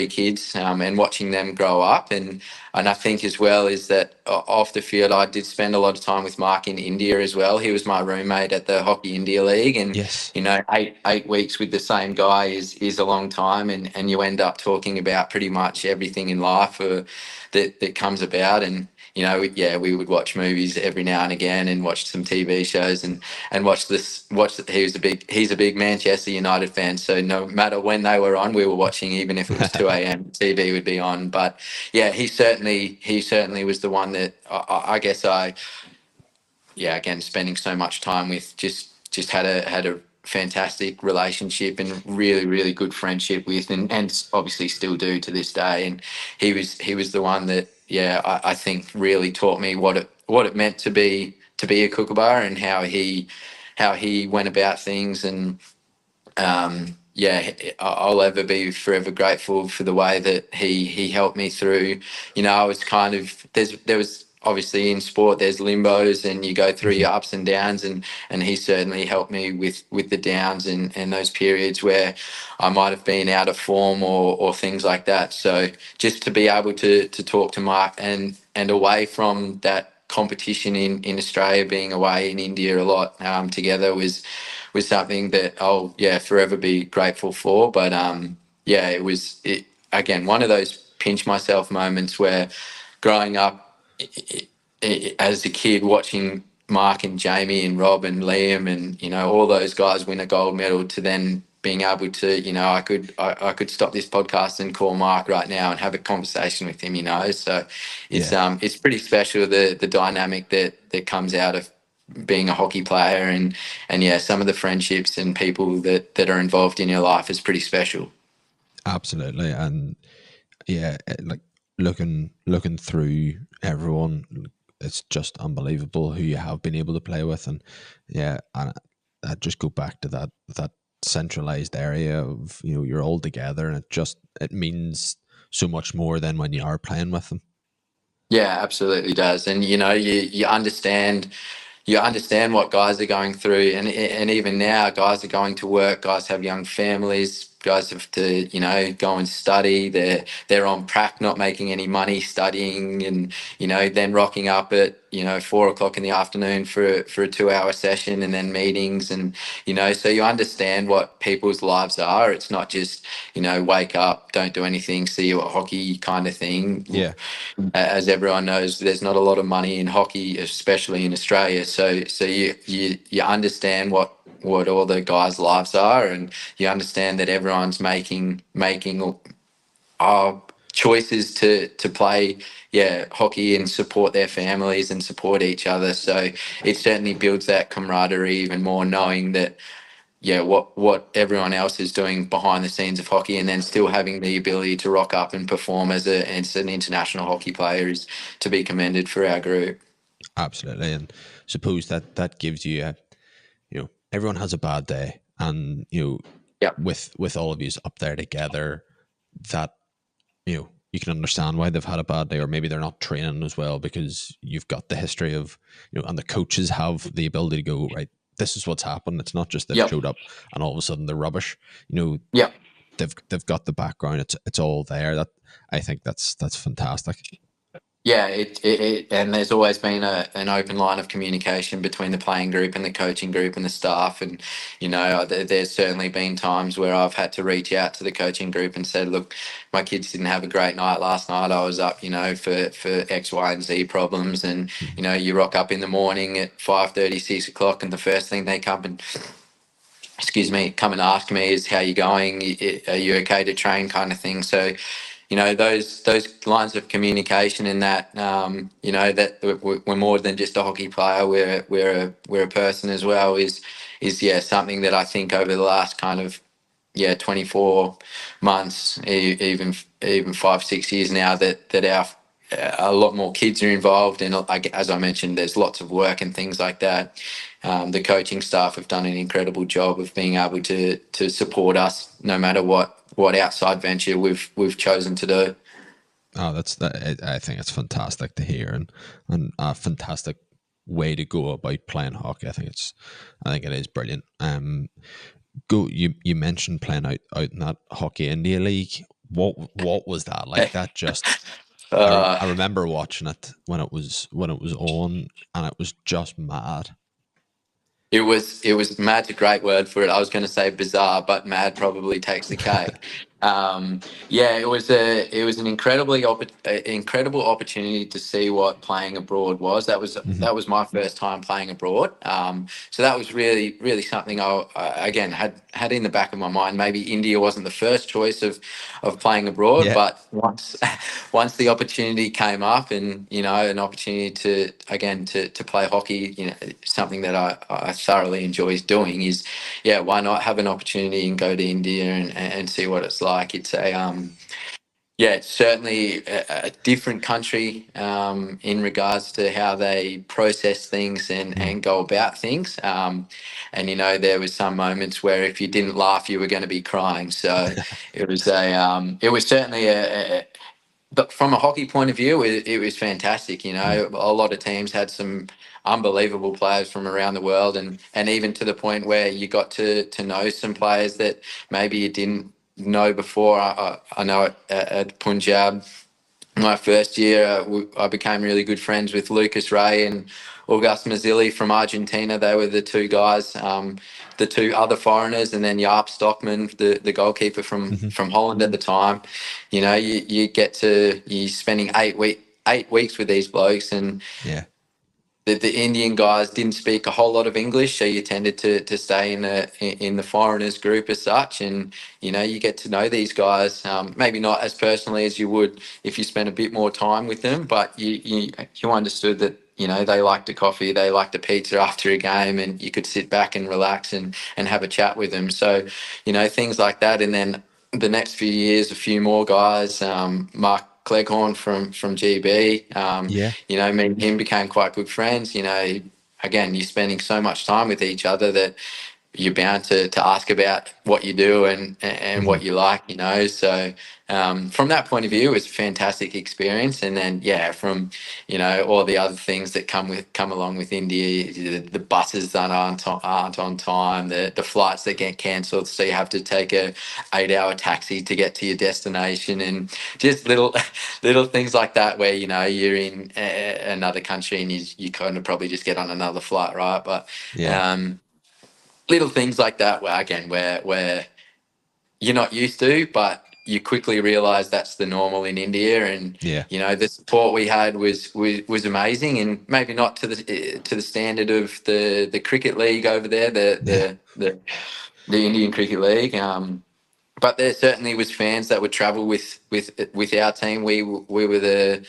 kids, and watching them grow up. And I think as well is that off the field, I did spend a lot of time with Mark in India as well. He was my roommate at the Hockey India League, and Yes. 8 weeks with the same guy is a long time, and you end up talking about pretty much everything in life that comes about. And yeah, we would watch movies every now and again, and watch some TV shows, and watch this. He's a big Manchester United fan, so no matter when they were on, we were watching, even if it was 2 a.m. TV would be on. But yeah, he certainly was the one that I guess yeah, again, spending so much time with, just had a fantastic relationship and really, really good friendship with, and obviously still do to this day. And he was the one that, yeah, I think really taught me what it meant to be a Kookaburra, and how he went about things. And yeah, I'll ever be forever grateful for the way that he helped me through. I was kind of, there was obviously in sport there's limbos, and you go through Hmm. your ups and downs, and he certainly helped me with the downs, and those periods where I might have been out of form or things like that. So just to be able to talk to Mark, and away from that competition in Australia, being away in India a lot, together, was something that I'll, yeah, forever be grateful for. But yeah, it again, one of those pinch myself moments where growing up as a kid, watching Mark and Jamie and Rob and Liam and all those guys win a gold medal, to then being able to, I could stop this podcast and call Mark right now and have a conversation with him. So Yeah. it's pretty special, the dynamic that comes out of being a hockey player, and yeah, some of the friendships and people that are involved in your life is pretty special. Absolutely. And yeah, like looking through everyone, it's just unbelievable who you have been able to play with. And yeah, and I just go back to that centralized area of, you're all together, and it means so much more than when you are playing with them. Yeah, absolutely does. And you understand what guys are going through, and even now guys are going to work, guys have young families, guys have to go and study. They're on prac, not making any money studying, and then rocking up at 4 o'clock in the afternoon for a 2 hour session, and then meetings, and so you understand what people's lives are. It's not just wake up, don't do anything, see you at hockey kind of thing. Yeah, As everyone knows, there's not a lot of money in hockey, especially in Australia. So you understand what all the guys' lives are, and you understand that everyone's making choices to play hockey and support their families and support each other. So it certainly builds that camaraderie even more, knowing that what everyone else is doing behind the scenes of hockey, and then still having the ability to rock up and perform as an international hockey player is to be commended for our group. absolutely. And suppose that gives you a, everyone has a bad day, and Yep. with all of you up there together, that you can understand why they've had a bad day, or maybe they're not training as well because you've got the history of and the coaches have the ability to go, right, this is what's happened. It's not just they've Yep. showed up and all of a sudden they're rubbish. you know Yep. they've got the background. It's all there. That I think that's fantastic. Yeah, and there's always been an open line of communication between the playing group and the coaching group and the staff. And, there's certainly been times where I've had to reach out to the coaching group and said, look, my kids didn't have a great night last night. I was up, for X, Y, and Z problems. And, Mhm. you rock up in the morning at 5:30, 6 o'clock, and the first thing they come and ask me is, how you going? Are you okay to train, kind of thing. So, those lines of communication, and that that we're more than just a hockey player. We're a person as well. Is something that I think over the last kind of 24 months, even 5-6 years now, that our a lot more kids are involved, and as I mentioned, there's lots of work and things like that. The coaching staff have done an incredible job of being able to support us no matter what outside venture we've chosen to do. Oh, that's that. I think it's fantastic to hear, and a fantastic way to go about playing hockey. I think it is brilliant. Go. You mentioned playing out in that Hockey India League. What was that like? That just uh, I remember watching it when it was on, and it was just mad. It was mad's a great word for it. I was going to say bizarre, but mad probably takes the cake. Yeah, it was an incredible opportunity to see what playing abroad was. Mhm. That was my first time playing abroad. So that was really something I again had in the back of my mind. Maybe India wasn't the first choice of playing abroad, Yeah, but once the opportunity came up, and an opportunity to play hockey, something that I thoroughly enjoy doing, is why not have an opportunity and go to India and see what it's like. It's certainly a different country in regards to how they process things and, mm, and go about things. And there was some moments where if you didn't laugh, you were going to be crying. So it was certainly but from a hockey point of view, it was fantastic. mm, A lot of teams had some unbelievable players from around the world, and even to the point where you got to know some players that maybe you didn't know before. I know at Punjab, my first year, I became really good friends with Lucas Ray and August Mazzilli from Argentina. They were the two guys, the two other foreigners, and then Jaap Stockman, the goalkeeper from mhm. from Holland at the time. You're spending 8 weeks with these blokes, and Yeah, the Indian guys didn't speak a whole lot of English, so you tended to stay in the foreigners group as such, and you get to know these guys, maybe not as personally as you would if you spent a bit more time with them, but you understood that they liked a coffee, they liked a pizza after a game, and you could sit back and relax and have a chat with them. So things like that, and then the next few years, a few more guys, Mark Cleghorn from GB. yeah, Me and him became quite good friends. Again, you're spending so much time with each other that you're bound to ask about what you do and Hmm. what you like, So from that point of view, it was a fantastic experience. And then, yeah, from all the other things that come along with India, the buses that aren't on time, the flights that get cancelled, so you have to take a 8-hour taxi to get to your destination, and just little things like that where you're in another country and you kind of probably just get on another flight, right? But Yeah, um, little things like that where again where you're not used to, but you quickly realize that's the normal in India. And yeah, the support we had was amazing, and maybe not to the standard of the cricket league over there, yeah, the Indian Cricket League. But there certainly was fans that would travel with our team. We were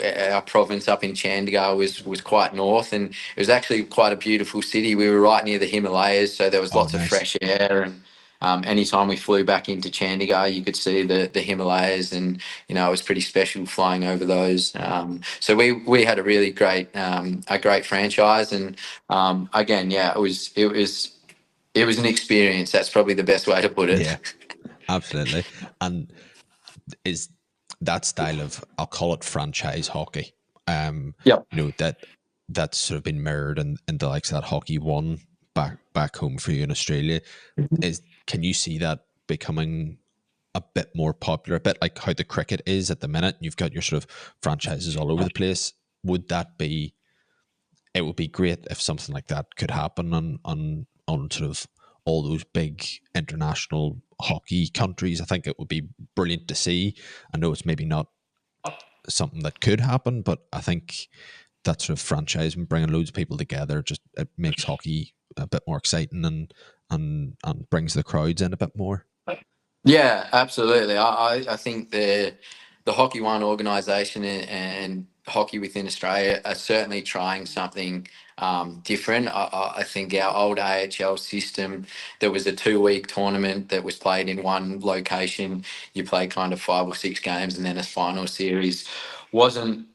our province up in Chandigarh was quite north, and it was actually quite a beautiful city. We were right near the Himalayas, so there was oh, lots of nice. fresh air. And anytime we flew back into Chandigarh, you could see the Himalayas, and it was pretty special flying over those. So we had a really great franchise. And again, yeah, it was an experience. That's probably the best way to put it. Yeah, absolutely. And is that style of, I'll call it franchise hockey, Yep. that that's sort of been mirrored in the likes of that hockey one back home for you in Australia. Is Can you see that becoming a bit more popular, a bit like how the cricket is at the minute? You've got your sort of franchises all over the place. Would that be? It would be great if something like that could happen on sort of all those big international hockey countries. I think it would be brilliant to see. I know it's maybe not something that could happen, but I think that sort of franchise and bringing loads of people together, just it makes hockey a bit more exciting, and brings the crowds in a bit more. Yeah, absolutely. I think the Hockey One organisation and hockey within Australia are certainly trying something different. I think our old AHL system, there was a 2-week tournament that was played in one location. You play kind of 5 or 6 games, and then a final series wasn't.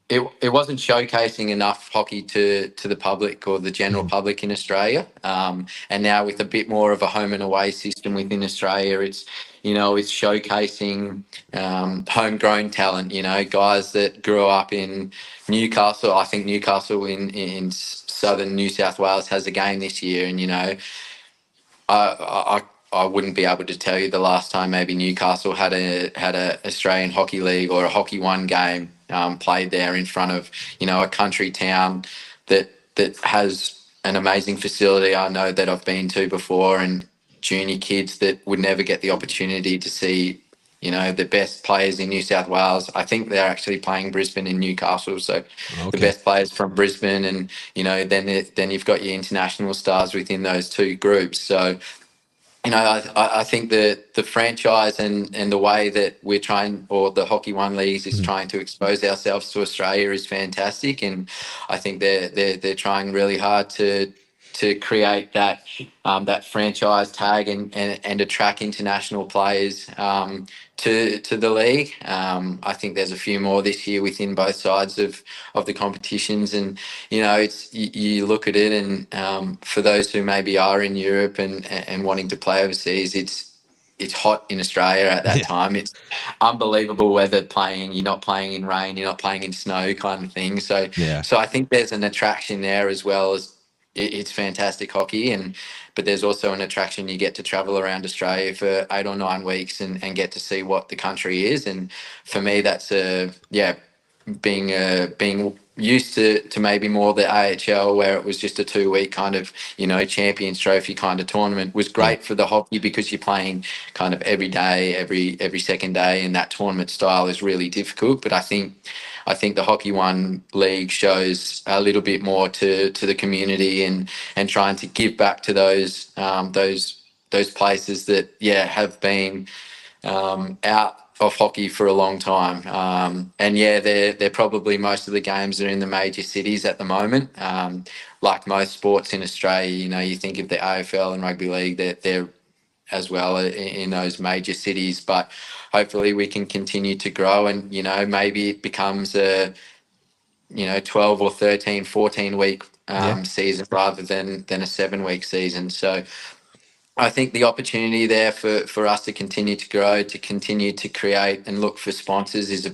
It wasn't showcasing enough hockey to the public or the general Mhm. public in Australia. And now with a bit more of a home and away system within Australia, it's showcasing homegrown talent. Guys that grew up in Newcastle. I think Newcastle in southern New South Wales has a game this year, and I wouldn't be able to tell you the last time maybe Newcastle had a Australian Hockey League or a Hockey One game played there in front of a country town that has an amazing facility. I know that I've been to before, and junior kids that would never get the opportunity to see the best players in New South Wales. I think they're actually playing Brisbane and Newcastle, so the Okay. best players from Brisbane. And then you've got your international stars within those two groups. So I think that the franchise and the way that we're trying, or the Hockey One Leagues is Mhm. trying to expose ourselves to Australia, is fantastic. And I think they're trying really hard to create that franchise tag and attract international players to the league. I think there's a few more this year within both sides of the competitions. And it's you look at it, and for those who maybe are in Europe and wanting to play overseas, it's hot in Australia at that Yeah. time. It's unbelievable weather playing. You're not playing in rain. You're not playing in snow, kind of thing. So Yeah. so I think there's an attraction there as well as it's fantastic hockey. But there's also an attraction. You get to travel around Australia for 8 or 9 weeks and get to see what the country is. And for me, that's being used to maybe more the AHL, where it was just a 2-week kind of Champions Trophy kind of tournament, was Yeah. great for the hockey because you're playing kind of every day, every second day, and that tournament style is really difficult. But I think the Hockey One League shows a little bit more to the community, and trying to give back to those places that have been out of hockey for a long time. And they're probably, most of the games are in the major cities at the moment. Like most sports in Australia, you think of the AFL and rugby league, they're as well in those major cities. But hopefully we can continue to grow, and maybe it becomes a 12 or 13, 14 week Yeah. season rather than a 7 week season. So I think the opportunity there for us to continue to grow, to continue to create and look for sponsors is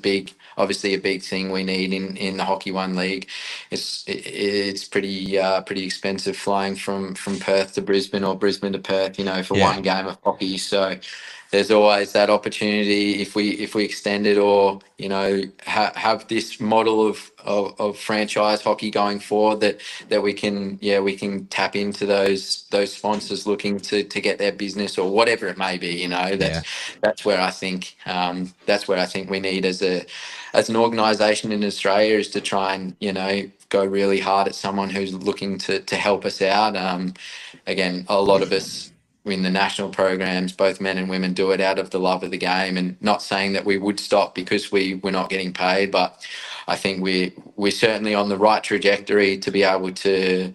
obviously a big thing we need in the Hockey One League. It's pretty expensive flying from Perth to Brisbane or Brisbane to Perth, for Yeah. one game of hockey. So there's always that opportunity if we extend it, or have this model of franchise hockey going forward, that we can tap into those sponsors looking to get their business or whatever it may be. Yeah. That's where I think we need as an organisation in Australia, is to try and go really hard at someone who's looking to help us out. Again, a lot of us in the national programs, both men and women, do it out of the love of the game, and not saying that we would stop because we're not getting paid, but I think we're certainly on the right trajectory to be able to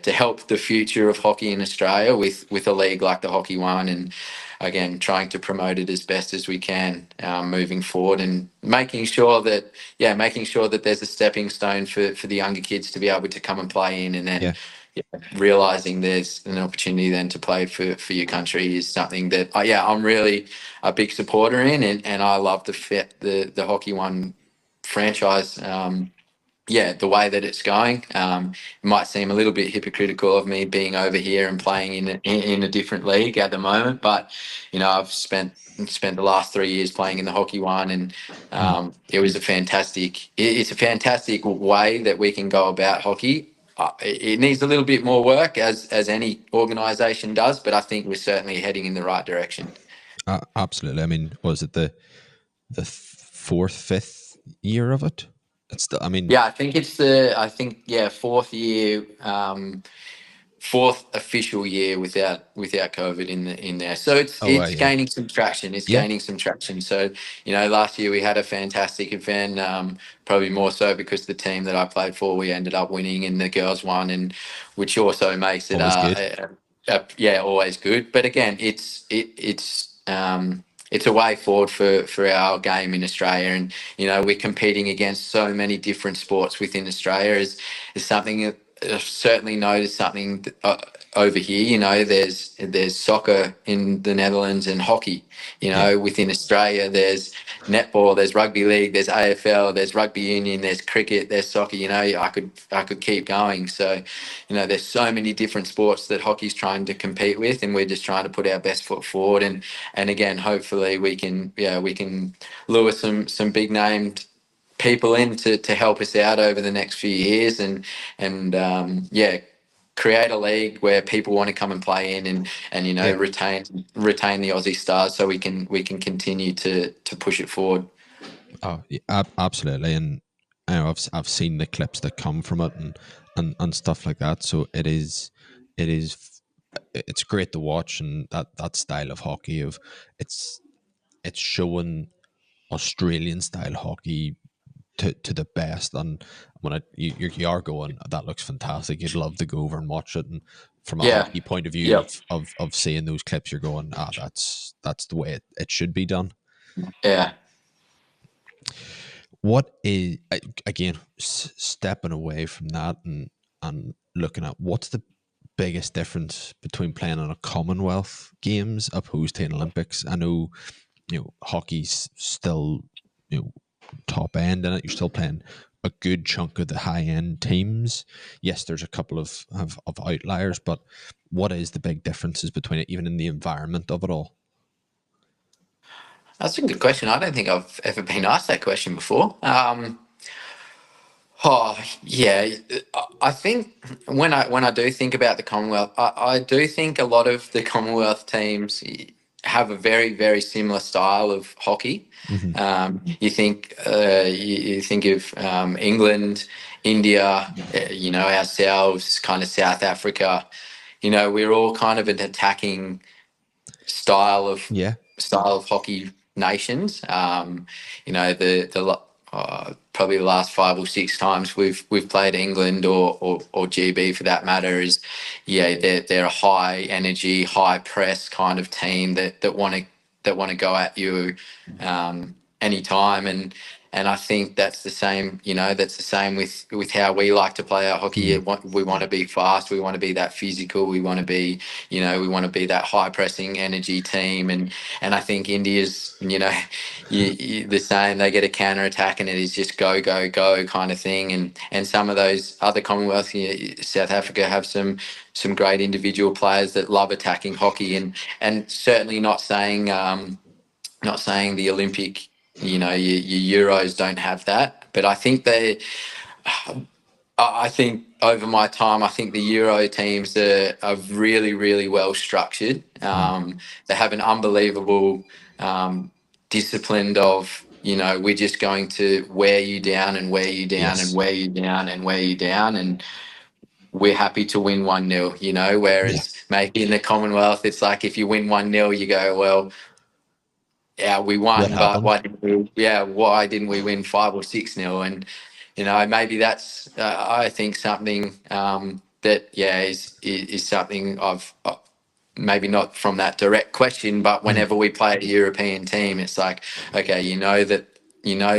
help the future of hockey in Australia with a league like the Hockey One, and again trying to promote it as best as we can, moving forward, and making sure that there's a stepping stone for the younger kids to be able to come and play in, and Yeah. then realizing there's an opportunity then to play for your country is something that I'm really a big supporter in, and I love the Hockey One franchise. The way that it's going, it might seem a little bit hypocritical of me being over here and playing in a different league at the moment, but I've spent the last 3 years playing in the Hockey One, and Mm. it's a fantastic way that we can go about hockey. It needs a little bit more work, as any organisation does, but I think we're certainly heading in the right direction. Absolutely. I mean, was it the fourth, fifth year of it? It's the, I mean, Yeah, fourth year. Fourth official year without COVID in there. So it's oh, it's yeah. gaining some traction. It's Yeah. gaining some traction. So last year we had a fantastic event. Probably more so because the team that I played for, we ended up winning, and the girls won, and which also makes it Always good. always good. But again, it's a way forward for our game in Australia, and we're competing against so many different sports within Australia. Is something that I've certainly noticed something over here. There's soccer in the Netherlands and hockey. Yeah. Within Australia, there's netball, there's rugby league, there's AFL, there's rugby union, there's cricket, there's soccer. I could keep going. So, there's so many different sports that hockey's trying to compete with, and we're just trying to put our best foot forward. And again, hopefully we can lure some big named people in to help us out over the next few years, and create a league where people want to come and play in, and Yeah. retain the Aussie stars, so we can continue to push it forward. Oh, yeah, absolutely. And I've seen the clips that come from it, and stuff like that. So it is it's great to watch, and that style of hockey of it's it's showing Australian style hockey to the best. And when you are going, that looks fantastic. You'd love to go over and watch it. And from a Yeah. hockey point of view Yep. of seeing those clips, you're going, that's the way it should be done. Yeah. What is again stepping away from that and looking at what's the biggest difference between playing in a Commonwealth Games opposed to an Olympics? I know hockey's still top end in it. You're still playing a good chunk of the high end teams. Yes, there's a couple of outliers, but what is the big differences between it, even in the environment of it all? That's a good question. I don't think I've ever been asked that question before. Oh yeah, I think when I do think about the Commonwealth, I do think a lot of the Commonwealth teams have a very very similar style of hockey. Hmm. You think of England, India, ourselves, kind of South Africa. We're all kind of an attacking style of Yeah, style of hockey nations. Probably the last 5 or 6 times we've played England or GB for that matter is, they're a high energy, high press kind of team that want to go at you anytime, And I think that's the same. That's the same with how we like to play our hockey. Mm. We want to be fast. We want to be that physical. We want to be, we want to be that high pressing energy team. And I think India's, the same. They get a counter attack, and it is just go go go kind of thing. And some of those other Commonwealth, South Africa have some great individual players that love attacking hockey, and certainly not saying the Olympic, your Euros don't have that, but I think over my time, I think the Euro teams are really, really well structured. Mm. They have an unbelievable discipline of, we're just going to wear you down and wear you down and Yes. wear you down and wear you down, and we're happy to win 1-0, Yeah. whereas maybe in the Commonwealth, it's like if you win 1-0, you go, well, yeah, we What won, but happened? why didn't we win 5 or 6-0? And maybe that's I think something that is something I've maybe not from that direct question, but Mm. whenever we play a European team, it's like, okay,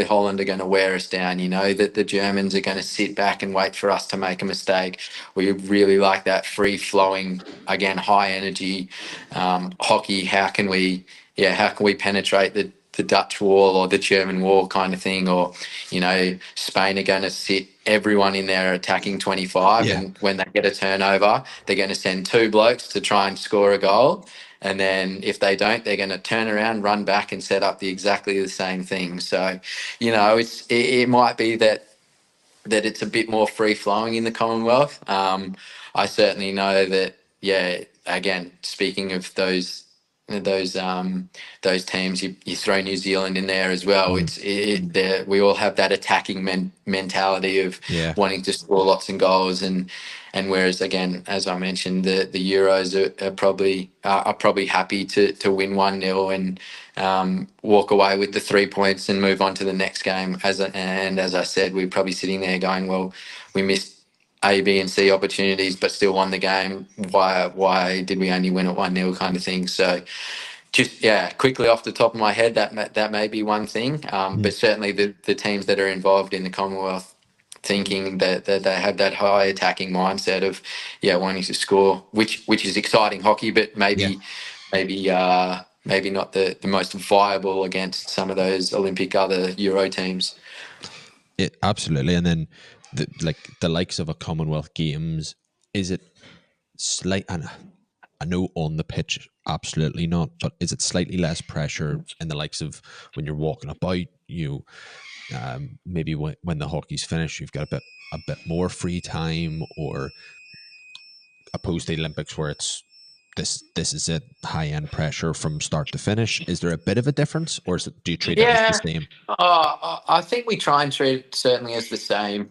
Holland are going to wear us down. You know that the Germans are going to sit back and wait for us to make a mistake. We really like that free flowing, again, high energy hockey. How can we penetrate the Dutch wall or the German wall kind of thing? Or, Spain are going to sit everyone in their attacking 25, Yeah. and when they get a turnover, they're going to send two blokes to try and score a goal. And then if they don't, they're going to turn around, run back, and set up exactly the same thing. So, it might be that it's a bit more free flowing in the Commonwealth. I certainly know that. Yeah, again, speaking of those teams, you throw New Zealand in there as well. Mm. We all have that attacking mentality of Yeah. wanting to score lots of goals, and whereas, again, as I mentioned, the Euros are probably happy to win 1-0 and walk away with the 3 points and move on to the next game. As I said, we're probably sitting there going, well, we missed A, B, and C opportunities, but still won the game. Why did we only win at 1-0 kind of thing? So just, quickly off the top of my head, that may be one thing. Mm. But certainly the teams that are involved in the Commonwealth thinking that they have that high attacking mindset of wanting to score, which is exciting hockey, but Yeah. maybe not the most viable against some of those Olympic other Euro teams. Absolutely. And then the likes of a Commonwealth Games, is it slight? And I know on the pitch, absolutely not. But is it slightly less pressure in the likes of when you're walking about? Maybe when the hockey's finished, you've got a bit more free time, or opposed to the Olympics where it's this is it, high end pressure from start to finish. Is there a bit of a difference, or do you treat it as the Yeah, same? I think we try and treat it certainly as the same.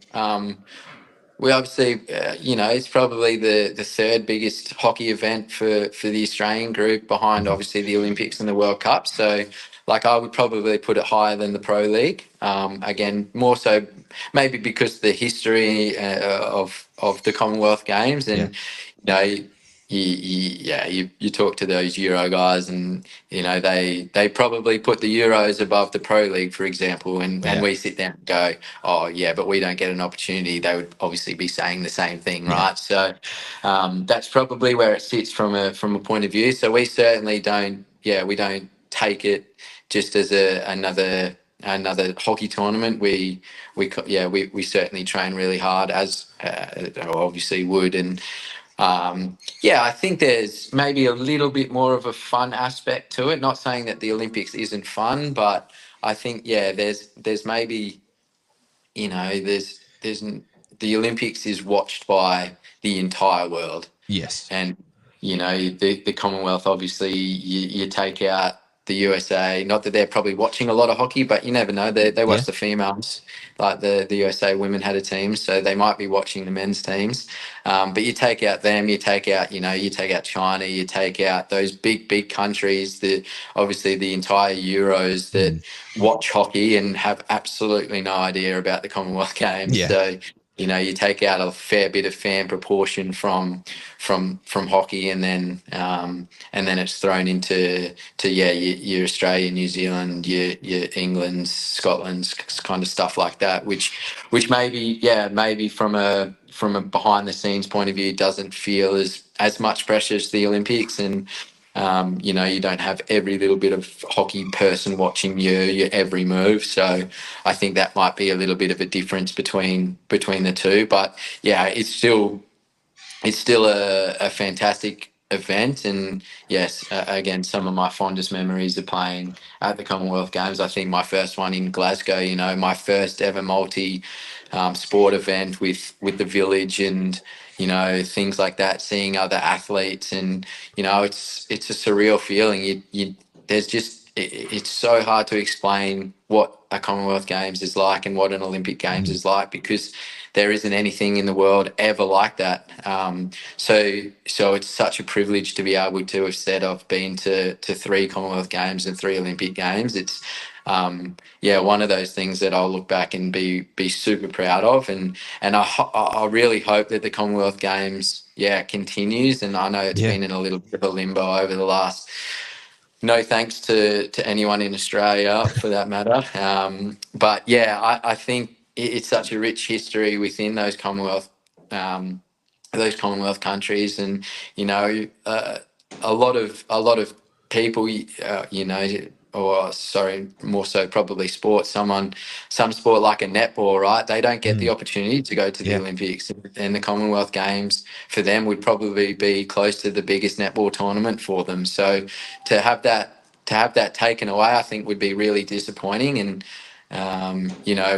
We obviously, it's probably the third biggest hockey event for the Australian group, behind Mhm. obviously the Olympics and the World Cup. So, like, I would probably put it higher than the Pro League. Again, more so maybe because the history of the Commonwealth Games, Yeah. and you talk to those Euro guys, and they probably put the Euros above the Pro League, for example, and Yeah. we sit there and go, oh yeah, but we don't get an opportunity. They would obviously be saying the same thing, Yeah. right? So that's probably where it sits from a point of view. So we certainly don't, we don't take it just as another hockey tournament. We certainly train really hard, as obviously would. And I think there's maybe a little bit more of a fun aspect to it. Not saying that the Olympics isn't fun, but I think there's maybe, there's the Olympics is watched by the entire world. Yes. And the Commonwealth, obviously, you take out the USA. Not that they're probably watching a lot of hockey, but you never know. They Yeah. watch the females. Like the USA women had a team, so they might be watching the men's teams. But you take out them, you take out China, you take out those big countries that obviously the entire Euros that Mm. watch hockey and have absolutely no idea about the Commonwealth Games. Yeah. So you take out a fair bit of fan proportion from hockey, and then it's thrown into your Australia, New Zealand, your England, Scotland, kind of stuff like that, which maybe from a behind the scenes point of view doesn't feel as much pressure as the Olympics. And you don't have every little bit of hockey person watching your every move. So I think that might be a little bit of a difference between the two. But yeah, it's still a fantastic event. And yes, again, some of my fondest memories are playing at the Commonwealth Games. I think my first one in Glasgow, my first ever multi sport event with the village, and things like that, seeing other athletes. And it's a surreal feeling. You there's just it's so hard to explain what a Commonwealth Games is like and what an Olympic Games Mhm. is like, because there isn't anything in the world ever like that. So it's such a privilege to be able to have said I've been to three Commonwealth Games and three Olympic Games. It's one of those things that I'll look back and be super proud of. And I really hope that the Commonwealth Games continues. And I know it's Yeah, been in a little bit of a limbo over the last, no thanks to anyone in Australia for that matter. But yeah, I think it's such a rich history within those Commonwealth countries. And a lot of people, or sorry, more so probably sports. Some sport like a netball, right? They don't get the Mhm. opportunity to go to the Yeah, Olympics, and the Commonwealth Games for them would probably be close to the biggest netball tournament for them. So to have that taken away, I think would be really disappointing. And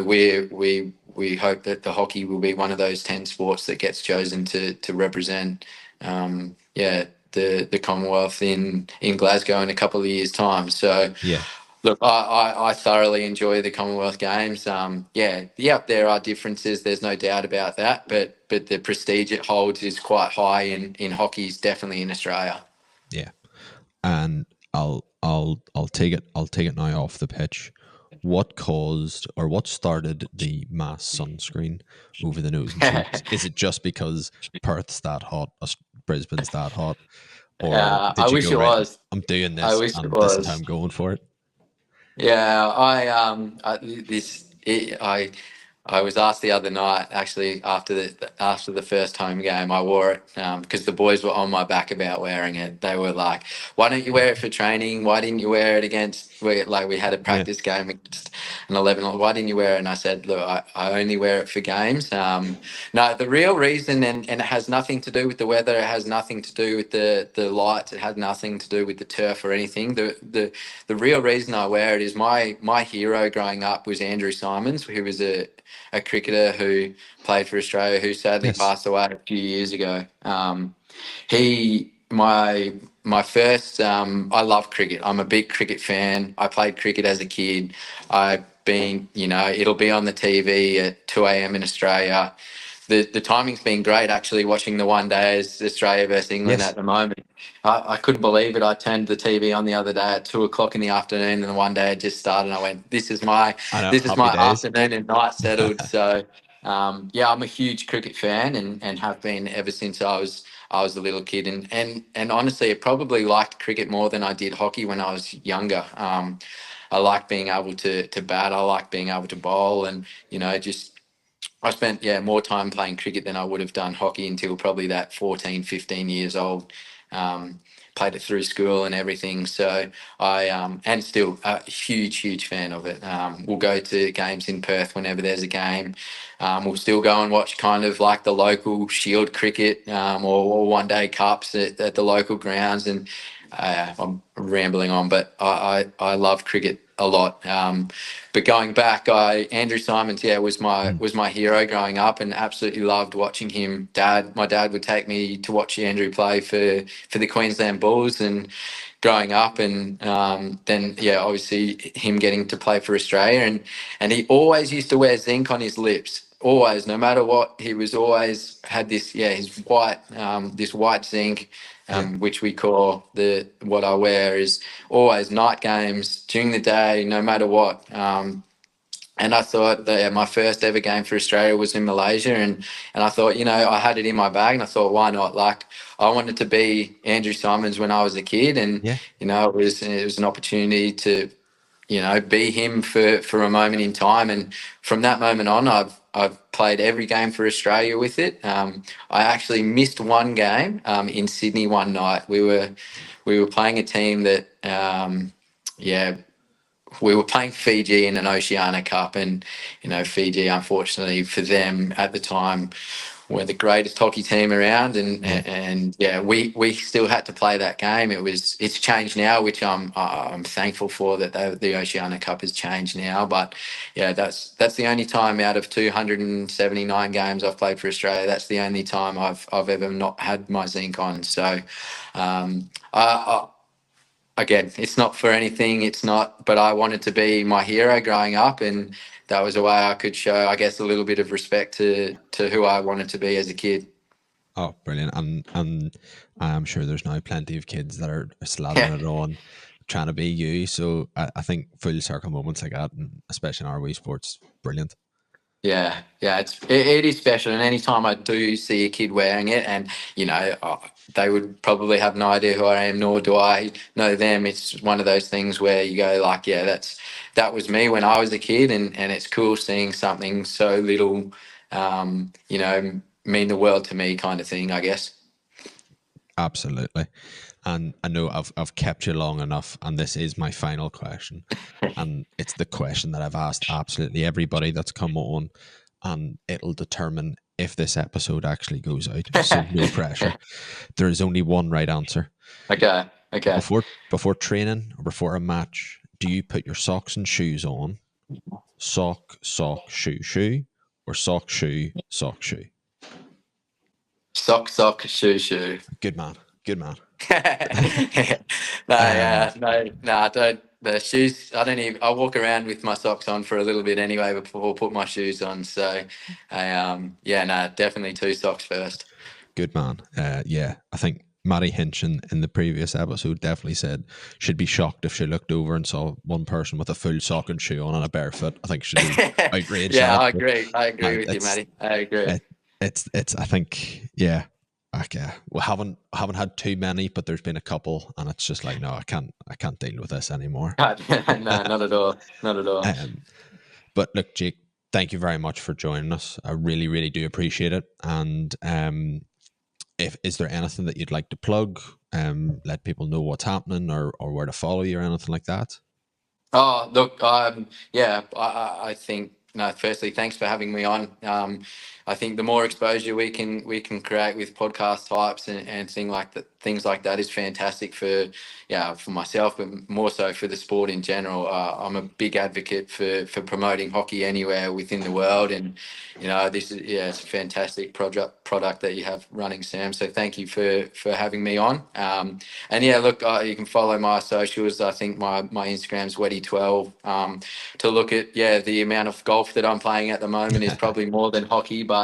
we hope that the hockey will be one of those 10 sports that gets chosen to represent the Commonwealth in Glasgow in a couple of years' time. So yeah, look, I thoroughly enjoy the Commonwealth Games. There are differences. There's no doubt about that. But the prestige it holds is quite high in hockey, is definitely in Australia. yeah. And I'll take it. I'll take it now off the pitch. What caused or what started the mass sunscreen over the nose and cheeks? Is it just because Perth's that hot, Brisbane's that hot, or I did you wish go it right? was. I'm doing I this, wish it and this is how was. I'm going for it. Yeah, I was asked the other night, actually, after the first home game. I wore it because the boys were on my back about wearing it. They were like, "Why don't you wear it for training? Why didn't you wear it against?" We had a Yeah, practice game against an 11. Why didn't you wear it? And I said, "Look, I only wear it for games." No, the real reason, and it has nothing to do with the weather. It has nothing to do with the lights. It has nothing to do with the turf or anything. The real reason I wear it is my hero growing up was Andrew Simons, who was a cricketer who played for Australia, who sadly yes, passed away a few years ago. He my first I love cricket. I'm a big cricket fan. I played cricket as a kid. I've been, it'll be on the TV at 2 a.m. in Australia. The timing's been great, actually, watching the one days Australia versus England yes. at the moment. I couldn't believe it. I turned the TV on the other day at 2 o'clock in the afternoon, and the one day had just started. And I went, I know. this is Happy my days. afternoon and night settled." So I'm a huge cricket fan, and have been ever since I was a little kid. And honestly, I probably liked cricket more than I did hockey when I was younger. I like being able to bat. I like being able to bowl, and just I spent more time playing cricket than I would have done hockey until probably that 14, 15 years old. Um, Played it through school and everything. So and still a huge fan of it. We'll go to games in Perth whenever there's a game. We'll still go and watch kind of like the local Shield cricket, or one day cups at the local grounds. And I'm rambling on, but I love cricket a lot. But going back, Andrew Simons, was my Mm. was my hero growing up, and absolutely loved watching him. My dad would take me to watch Andrew play for the Queensland Bulls, and growing up, and then obviously him getting to play for Australia, and he always used to wear zinc on his lips. Always, no matter what, he was always had this white zinc, Yeah, which we call what I wear is always night games during the day, no matter what. And I thought that my first ever game for Australia was in Malaysia, and I thought, I had it in my bag, and I thought, why not? Like, I wanted to be Andrew Simons when I was a kid, and Yeah. it was an opportunity to be him for a moment in time. And from that moment on, I've played every game for Australia with it. I actually missed one game in Sydney one night. We were playing a team that yeah, we were playing Fiji in an Oceania Cup, and Fiji, unfortunately for them at the time, were the greatest hockey team around, and Yeah. yeah, we still had to play that game. It's changed now, which I'm thankful for, that the Oceania Cup has changed now. But yeah, that's the only time out of 279 games I've played for Australia. That's the only time I've ever not had my zinc on. So again, it's not for anything. It's not, but I wanted to be my hero growing up, and that was a way I could show, I guess, a little bit of respect to who I wanted to be as a kid. Oh, brilliant. And I'm sure there's now plenty of kids that are Yeah. slathering it on, trying to be you. So I think full circle moments like that, and especially in our Wii sports, brilliant. Yeah, it is special, and anytime I do see a kid wearing it, and they would probably have no idea who I am, nor do I know them. It's one of those things where you go like, yeah, that was me when I was a kid, and it's cool seeing something so little, mean the world to me, kind of thing, I guess. Absolutely. And I know I've kept you long enough, and this is my final question. And it's the question that I've asked absolutely everybody that's come on, and it'll determine if this episode actually goes out. So no pressure. There is only one right answer. Okay. Before training or before a match, do you put your socks and shoes on? Sock, shoe, shoe, or sock, shoe? Sock, shoe, shoe. Good man. Good man. No, Um, no, I don't. The shoes, I don't even. I walk around with my socks on for a little bit anyway before I put my shoes on. So, yeah, no, definitely two socks first. Good man. Yeah, I think Maddie Hinchin in the previous episode definitely said she'd be shocked if she looked over and saw one person with a full sock and shoe on and a barefoot. I think she'd be outraged Yeah, at I it. agree. I agree with you, It's Matty. I agree. it, it's. I think yeah. Okay, we haven't had too many, but there's been a couple, and it's just like no, I can't deal with this anymore. No, not at all. Not at all. um, but look, Jake, thank you very much for joining us. I really, really do appreciate it. And if is there anything that you'd like to plug, let people know what's happening, or where to follow you or anything like that? Oh, look, yeah, I think, no. Firstly, thanks for having me on. I think the more exposure we can create with podcast types and things like that is fantastic for myself, but more so for the sport in general. I'm a big advocate for promoting hockey anywhere within the world, and this is, yeah, it's a fantastic product that you have running, Sam. So thank you for having me on. And yeah, look, you can follow my socials. I think my Instagram's Wetty12. To look at, yeah, the amount of golf that I'm playing at the moment is probably more than hockey, but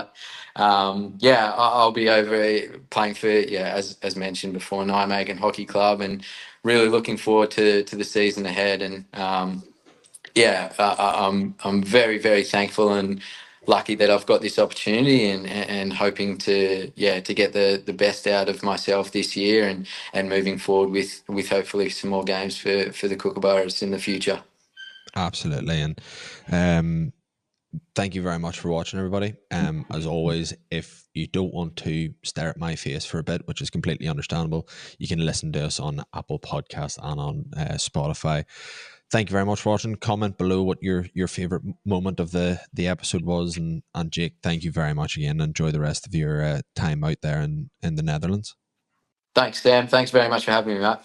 yeah, I'll be over playing for, yeah, as mentioned before, Nijmegen Hockey Club, and really looking forward to the season ahead. And yeah, I'm very, very thankful and lucky that I've got this opportunity, and hoping to get the best out of myself this year, and moving forward with hopefully some more games for the Kookaburras in the future. Absolutely. And um, thank you very much for watching, everybody. As always, if you don't want to stare at my face for a bit, which is completely understandable, you can listen to us on Apple Podcasts and on Spotify. Thank you very much for watching. Comment below what your favorite moment of the episode was, and Jake, thank you very much again. Enjoy the rest of your time out there in the Netherlands. Thanks, Sam. Thanks very much for having me, Matt.